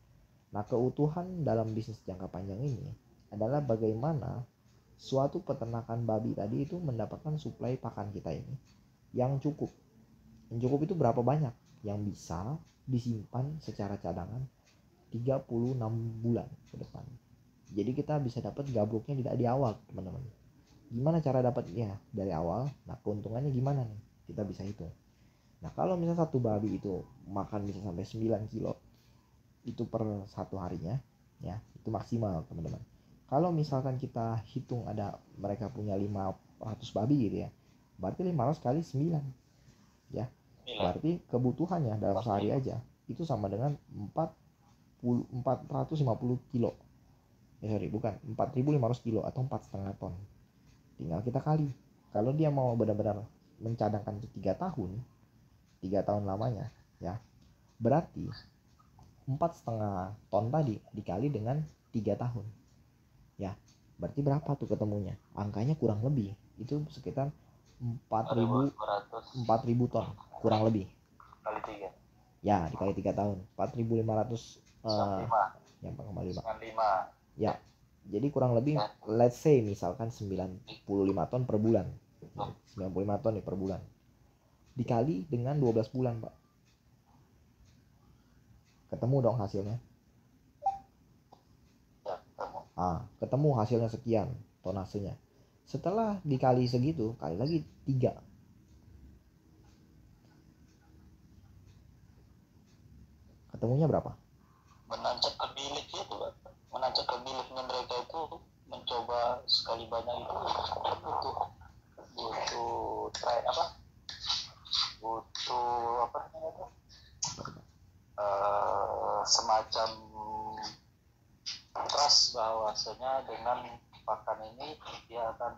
Nah keutuhan dalam bisnis jangka panjang ini adalah bagaimana suatu peternakan babi tadi itu mendapatkan suplai pakan kita ini yang cukup. Yang cukup itu berapa banyak yang bisa disimpan secara cadangan 36 bulan ke depan. Jadi kita bisa dapat gabruknya tidak di awal, teman-teman. Gimana cara dapatnya dari awal? Nah keuntungannya gimana nih? Kita bisa hitung. Nah kalau misalnya satu babi itu makan bisa sampai 9 kilo itu per satu harinya ya, itu maksimal teman-teman. Kalau misalkan kita hitung ada mereka punya 500 babi gitu ya, berarti 500 kali 9 ya, berarti kebutuhannya dalam sehari aja itu sama dengan 450 kilo ya, bukan 4.500 kilo atau 4,5 ton. Tinggal kita kali, kalau dia mau benar-benar mencadangkan 3 tahun lamanya ya, berarti 4,5 ton tadi dikali dengan 3 tahun ya, berarti berapa tuh ketemunya? Angkanya kurang lebih itu sekitar 4.000 ton kurang lebih kali 3 ya, dikali 3 tahun 4.500 yang 4,5 ya, jadi kurang lebih let's say misalkan 95 ton per bulan, 95 ton nih per bulan, dikali dengan 12 bulan Pak, ketemu dong hasilnya. Ketemu hasilnya sekian tonasenya. Setelah dikali segitu, kali lagi 3, ketemunya berapa? Menancap ke bilik itu, menancap ke biliknya mereka itu, mencoba sekali banyak itu butuh try apa namanya itu, semacam trust bahwasanya dengan pakan ini dia akan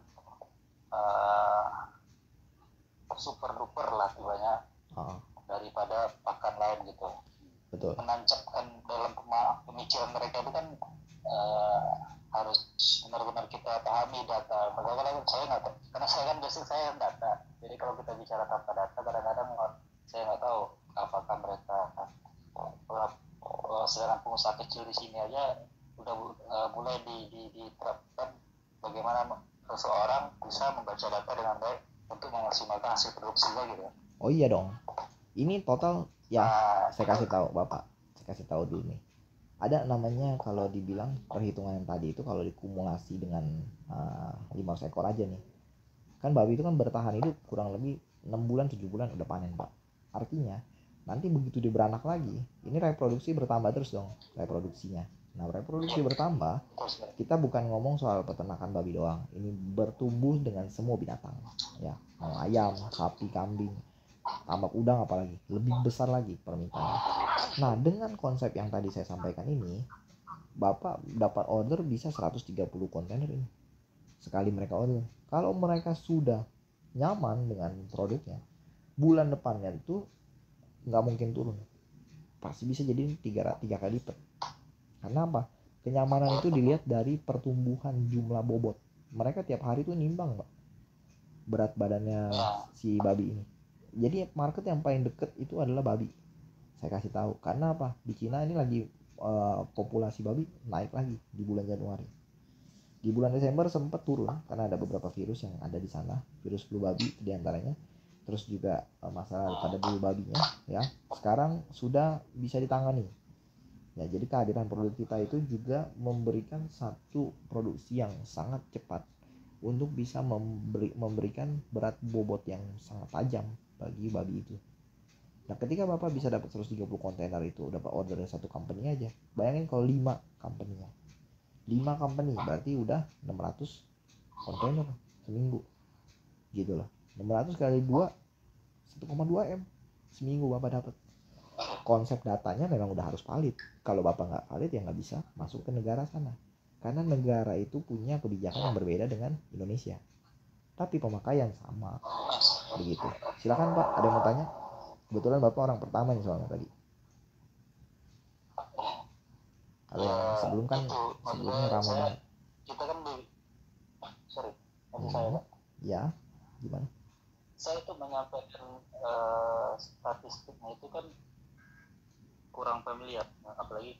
super duper lah tibanya daripada pakan lain gitu. Betul. Menancapkan dalam pemikiran mereka itu kan harus benar-benar kita pahami data. Kalau saya nggak tahu, karena saya kan basic saya data. Jadi kalau kita bicara tanpa data, kadang-kadang saya nggak tahu apakah mereka sedangkan pengusaha kecil di sini aja udah mulai diterapkan bagaimana seseorang bisa membaca data dengan baik untuk memaksimalkan hasil produksinya gitu. Oh iya dong. Ini total ya, saya kasih tahu Bapak. Saya kasih tahu dulu nih. Ada namanya kalau dibilang perhitungan yang tadi itu kalau dikumulasi dengan 500 ekor aja nih. Kan babi itu kan bertahan hidup kurang lebih 6 bulan 7 bulan udah panen, Pak. Artinya nanti begitu dia beranak lagi, ini reproduksi bertambah terus dong reproduksinya. Nah reproduksi bertambah, kita bukan ngomong soal peternakan babi doang, ini bertumbuh dengan semua binatang ya, mau ayam, sapi, kambing, tambak udang apalagi, lebih besar lagi permintaannya. Nah dengan konsep yang tadi saya sampaikan ini, Bapak dapat order bisa 130 kontainer ini sekali mereka order. Kalau mereka sudah nyaman dengan produknya, bulan depannya itu nggak mungkin turun, pasti bisa jadi 3 kali lipat. Karena apa? Kenyamanan itu dilihat dari pertumbuhan jumlah bobot. Mereka tiap hari tuh nimbang, Pak, berat badannya si babi ini. Jadi market yang paling deket itu adalah babi. Saya kasih tahu. Karena apa? Di Cina ini lagi populasi babi naik lagi di bulan Januari. Di bulan Desember sempat turun karena ada beberapa virus yang ada di sana, virus flu babi diantaranya. Terus juga masalah pada bulu babinya ya. Sekarang sudah bisa ditangani. Ya, jadi kehadiran produk kita itu juga memberikan satu produksi yang sangat cepat untuk bisa memberikan berat bobot yang sangat tajam bagi babi itu. Nah, ketika Bapak bisa dapat 130 kontainer itu, dapat order dari satu company aja. Bayangin kalau 5 company-nya. 5 company berarti udah 600 kontainer seminggu. Gitu loh. 600 kali 2 1,2 M seminggu Bapak dapat. Konsep datanya memang udah harus valid. Kalau Bapak nggak valid ya nggak bisa masuk ke negara sana. Karena negara itu punya kebijakan yang berbeda dengan Indonesia. tapi pemakaian sama. Begitu. Silakan Pak, ada yang mau tanya? Kebetulan Bapak orang pertama nih soalnya tadi. Kalau yang sebelum kan itu, sebelumnya maksudnya ramai saya, banget. kita kan saya Pak. Ya, gimana? Saya itu menyampaikan statistiknya itu kan kurang familiar, apalagi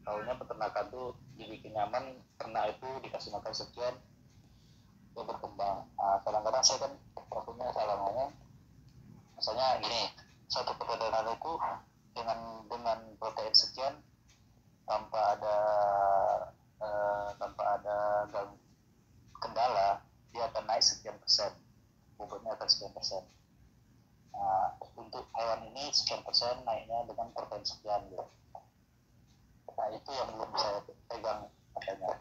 tahunya peternakan tuh dibikin nyaman, ternak itu dikasih makan sekian, dia berkembang. Kadang-kadang saya kan waktunya salah ngomong, misalnya gini, satu peternakan itu dengan protein sekian tanpa ada kendala, dia akan naik sekian persen, bobotnya akan sekian persen. Untuk hewan ini sekian persen naiknya dengan protein sekian gitu. Nah itu yang belum saya pegang katanya.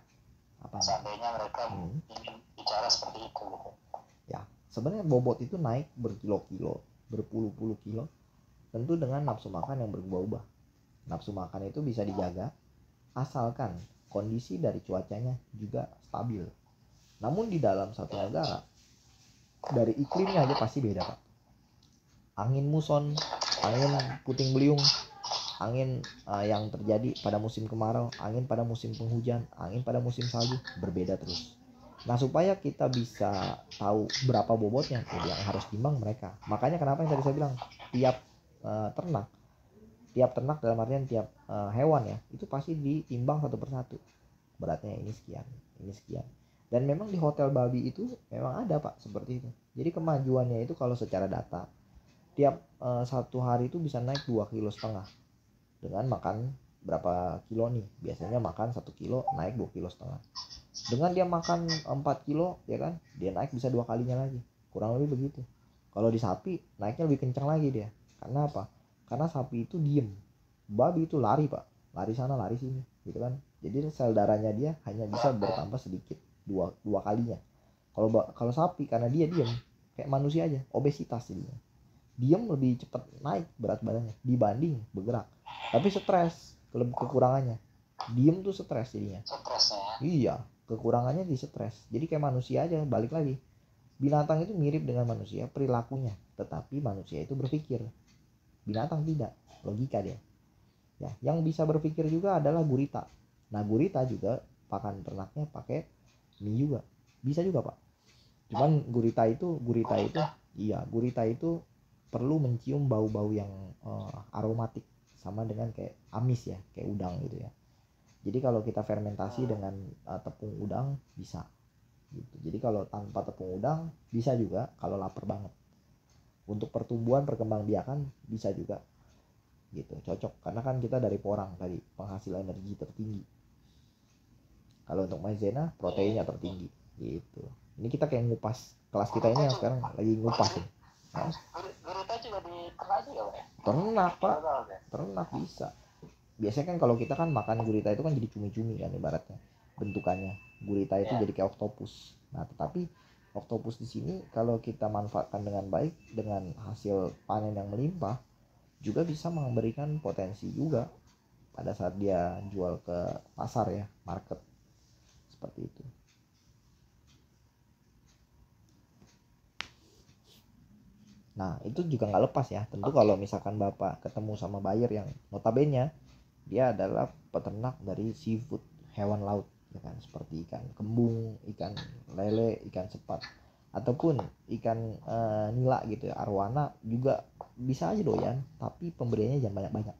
Seandainya mereka ingin bicara seperti itu gitu. Ya, sebenarnya bobot itu naik berkilo-kilo, berpuluh-puluh kilo, tentu dengan nafsu makan yang berubah-ubah. Nafsu makan itu bisa dijaga asalkan kondisi dari cuacanya juga stabil. Namun di dalam satu negara, dari iklimnya aja pasti beda Pak. Angin muson, angin puting beliung, angin yang terjadi pada musim kemarau, angin pada musim penghujan, angin pada musim salju, berbeda terus. Nah supaya kita bisa tahu berapa bobotnya, yang harus timbang mereka. Makanya kenapa yang tadi saya bilang, tiap ternak dalam artian tiap hewan ya, itu pasti ditimbang satu persatu. Beratnya ini sekian, ini sekian. Dan memang di hotel babi itu memang ada Pak seperti itu. Jadi kemajuannya itu kalau secara data, tiap satu hari itu bisa naik 2,5 kilo dengan makan berapa kilo nih. Biasanya makan 1 kilo naik 2,5 kilo. Dengan dia makan 4 kilo ya kan, dia naik bisa 2 kalinya lagi, kurang lebih begitu. Kalau di sapi naiknya lebih kencang lagi dia. Karena apa? Karena sapi itu diem, babi itu lari Pak, lari sana lari sini gitu kan. Jadi sel darahnya dia hanya bisa bertambah sedikit dua kalinya. Kalau sapi karena dia diem kayak manusia aja, obesitas jadinya. Diem lebih cepat naik berat badannya dibanding bergerak. Tapi stres, kekurangannya diem tuh stres jadinya. Iya, kekurangannya di stres. Jadi kayak manusia aja, balik lagi. Binatang itu mirip dengan manusia perilakunya, tetapi manusia itu berpikir. Binatang tidak, logika dia. Ya, yang bisa berpikir juga adalah gurita. Nah, gurita juga pakan ternaknya pakai mie juga. Bisa juga, Pak. Cuman gurita itu perlu mencium bau-bau yang aromatik, sama dengan kayak amis ya, kayak udang gitu ya. Jadi kalau kita fermentasi dengan tepung udang bisa gitu. Jadi kalau tanpa tepung udang bisa juga kalau lapar banget. Untuk pertumbuhan perkembangbiakan bisa juga gitu, cocok karena kan kita dari porang tadi, penghasil energi tertinggi. Kalau untuk maizena proteinnya tertinggi gitu. Ini kita kayak ngupas, kelas kita ini yang sekarang lagi ngupas nih. Gurita juga di ternak juga Pak? Ternak Pak, ternak bisa. Biasanya kan kalau kita kan makan gurita itu kan jadi cumi-cumi kan ibaratnya bentukannya. Gurita itu jadi kayak oktopus. Nah tetapi oktopus di sini kalau kita manfaatkan dengan baik, dengan hasil panen yang melimpah, juga bisa memberikan potensi juga pada saat dia jual ke pasar ya, market seperti itu. Nah itu juga nggak lepas ya, tentu kalau misalkan Bapak ketemu sama buyer yang notabene dia adalah peternak dari seafood, hewan laut ya kan, seperti ikan kembung, ikan lele, ikan sepat, ataupun ikan nila gitu ya, arwana juga bisa aja doyan, tapi pemberiannya jangan banyak-banyak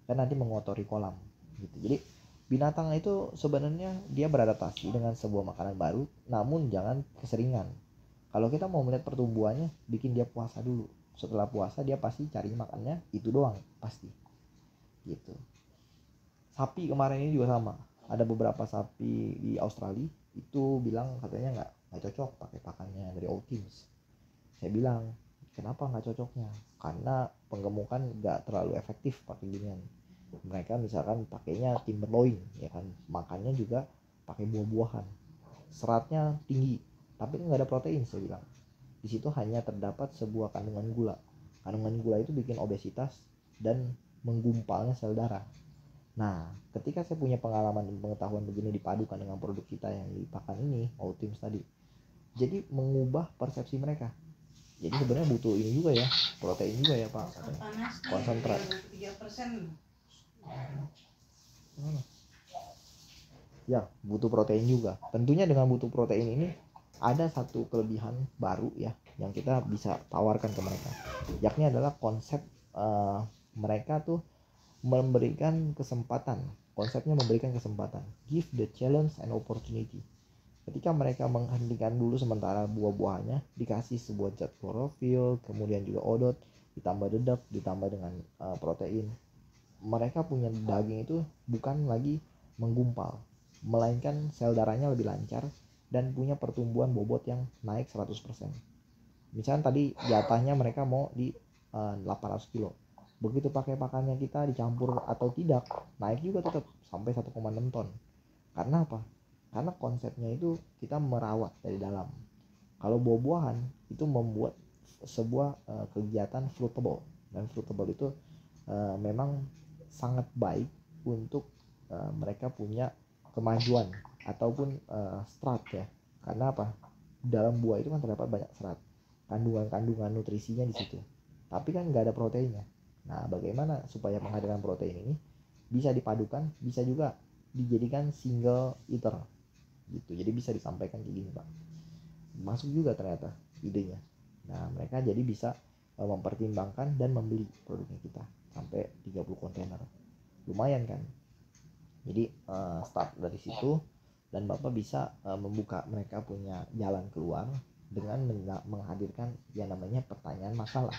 kan nanti mengotori kolam gitu. Jadi binatang itu sebenarnya dia beradaptasi dengan sebuah makanan baru, namun jangan keseringan. Kalau kita mau melihat pertumbuhannya, bikin dia puasa dulu. Setelah puasa dia pasti cari makannya itu doang pasti gitu. Sapi kemarin ini juga sama, ada beberapa sapi di Australia itu bilang katanya nggak cocok pakai pakannya dari Outings. Saya bilang kenapa nggak cocoknya, karena penggemukan nggak terlalu efektif pakai ginian. Mereka misalkan pakainya Timberloin ya kan, makannya juga pakai buah-buahan, seratnya tinggi tapi nggak ada protein. Saya bilang di situ hanya terdapat sebuah kandungan gula. Kandungan gula itu bikin obesitas dan menggumpalnya sel darah. Nah, ketika saya punya pengalaman dan pengetahuan begini dipadukan dengan produk kita yang di pakan ini, Outings tadi, jadi mengubah persepsi mereka. Jadi sebenarnya butuh ini juga ya, protein juga ya Pak, konsentrat. Ya, butuh protein juga. Tentunya dengan butuh protein ini ada satu kelebihan baru ya yang kita bisa tawarkan ke mereka, yakni adalah konsep mereka tuh memberikan kesempatan. Konsepnya memberikan kesempatan, give the challenge and opportunity. Ketika mereka menghentikan dulu sementara buah-buahannya, dikasih sebuah zat klorofil, kemudian juga odot, ditambah dedak, ditambah dengan protein, mereka punya daging itu bukan lagi menggumpal, melainkan sel darahnya lebih lancar dan punya pertumbuhan bobot yang naik 100%. Misalnya tadi jatahnya mereka mau di 800 kilo. Begitu pakai pakannya kita dicampur atau tidak, naik juga tetap sampai 1,6 ton. Karena apa? Karena konsepnya itu kita merawat dari dalam. Kalau buah-buahan itu membuat sebuah kegiatan fruitable, dan fruitable itu memang sangat baik untuk mereka punya kemajuan ataupun serat ya. Karena apa? Dalam buah itu kan terdapat banyak serat, kandungan nutrisinya di situ. Tapi kan nggak ada proteinnya. Nah, bagaimana supaya menghadirkan protein ini bisa dipadukan, bisa juga dijadikan single eater gitu. Jadi bisa disampaikan kayak gini Pak. Masuk juga ternyata idenya. Nah, mereka jadi bisa mempertimbangkan dan membeli produknya kita sampai 30 kontainer. Lumayan kan? Jadi start dari situ dan Bapak bisa membuka mereka punya jalan keluar dengan menghadirkan yang namanya pertanyaan masalah.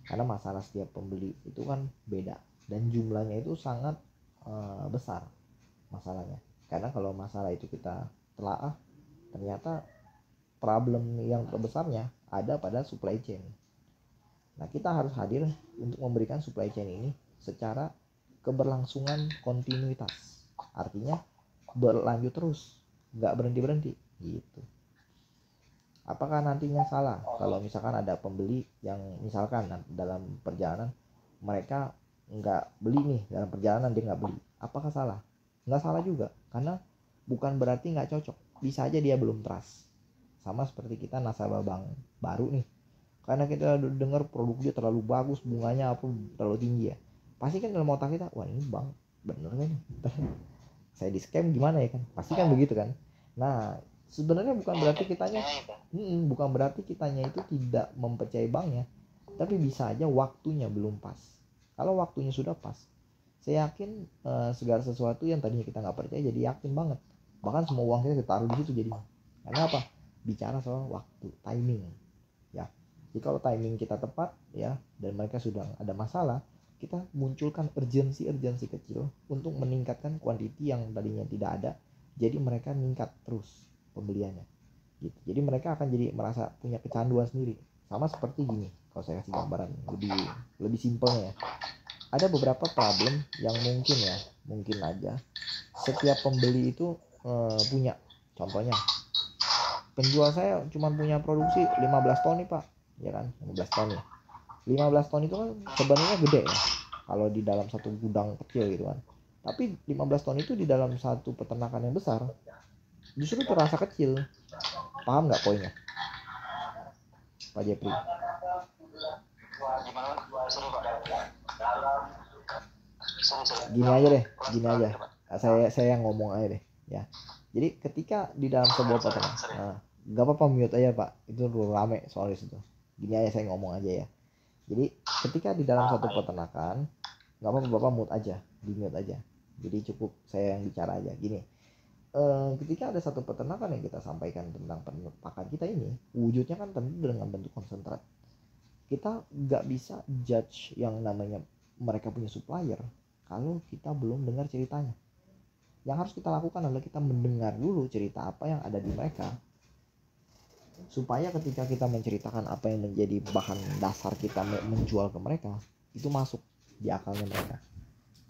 Karena masalah setiap pembeli itu kan beda dan jumlahnya itu sangat besar masalahnya. Karena kalau masalah itu kita telaah, ternyata problem yang terbesarnya ada pada supply chain. Nah, kita harus hadir untuk memberikan supply chain ini secara keberlangsungan kontinuitas. Artinya berlanjut terus, nggak berhenti-berhenti gitu. Apakah nantinya salah kalau misalkan ada pembeli yang misalkan dalam perjalanan mereka nggak beli nih, dalam perjalanan dia nggak beli, apakah salah? Nggak salah juga, karena bukan berarti nggak cocok, bisa aja dia belum trust. Sama seperti kita nasabah bank baru nih, karena kita dengar produk dia terlalu bagus, bunganya apa terlalu tinggi ya, pasti kan dalam otak kita, wah ini bank bener kan nih, saya di scam gimana ya kan, pasti kan begitu kan. Nah, sebenarnya bukan berarti kitanya itu tidak mempercayai banknya, tapi bisa aja waktunya belum pas. Kalau waktunya sudah pas, saya yakin segala sesuatu yang tadinya kita nggak percaya jadi yakin banget. Bahkan semua uang kita taruh di situ jadinya. Karena apa? Bicara soal waktu, timing. Ya. Jadi kalau timing kita tepat ya, dan mereka sudah ada masalah, kita munculkan urgensi kecil untuk meningkatkan kuantiti yang tadinya tidak ada, jadi mereka meningkat terus pembeliannya gitu. Jadi mereka akan jadi merasa punya kecanduan sendiri. Sama seperti gini, kalau saya kasih gambaran lebih simpelnya ya. Ada beberapa problem yang mungkin aja setiap pembeli itu punya. Contohnya, penjual saya cuma punya produksi 15 ton nih Pak, ya kan, 15 ton ya. 15 ton itu kan sebenarnya gede ya kalau di dalam satu gudang kecil gitu kan. Tapi 15 ton itu di dalam satu peternakan yang besar justru terasa kecil. Paham nggak poinnya, Pak Jepri? Gini aja. Saya yang ngomong aja deh ya. Jadi ketika di dalam sebuah peternakan, nggak apa-apa mute aja Pak, itu rame soal itu. Gini aja saya ngomong aja ya. Jadi ketika di dalam satu peternakan, nggak apa-apa Bapak mute aja, di mute aja. Jadi cukup saya yang bicara aja. Gini, ketika ada satu peternakan yang kita sampaikan tentang pakan kita ini, wujudnya kan tentu dengan bentuk konsentrat. Kita nggak bisa judge yang namanya mereka punya supplier kalau kita belum dengar ceritanya. Yang harus kita lakukan adalah kita mendengar dulu cerita apa yang ada di mereka, supaya ketika kita menceritakan apa yang menjadi bahan dasar kita menjual ke mereka, itu masuk di akalnya mereka.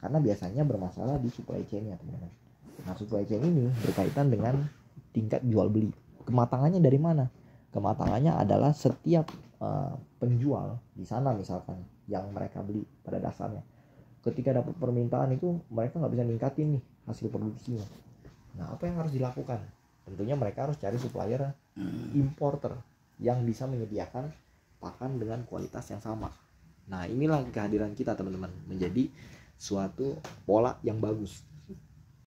Karena biasanya bermasalah di supply chain-nya teman-teman. Nah, supply chain ini berkaitan dengan tingkat jual beli. Kematangannya dari mana? Kematangannya adalah setiap penjual di sana misalkan yang mereka beli pada dasarnya, ketika dapat permintaan itu mereka nggak bisa ningkatin nih hasil produksinya. Nah, apa yang harus dilakukan? tentunya mereka harus cari supplier importer yang bisa menyediakan pakan dengan kualitas yang sama. Nah inilah kehadiran kita teman-teman, menjadi suatu pola yang bagus.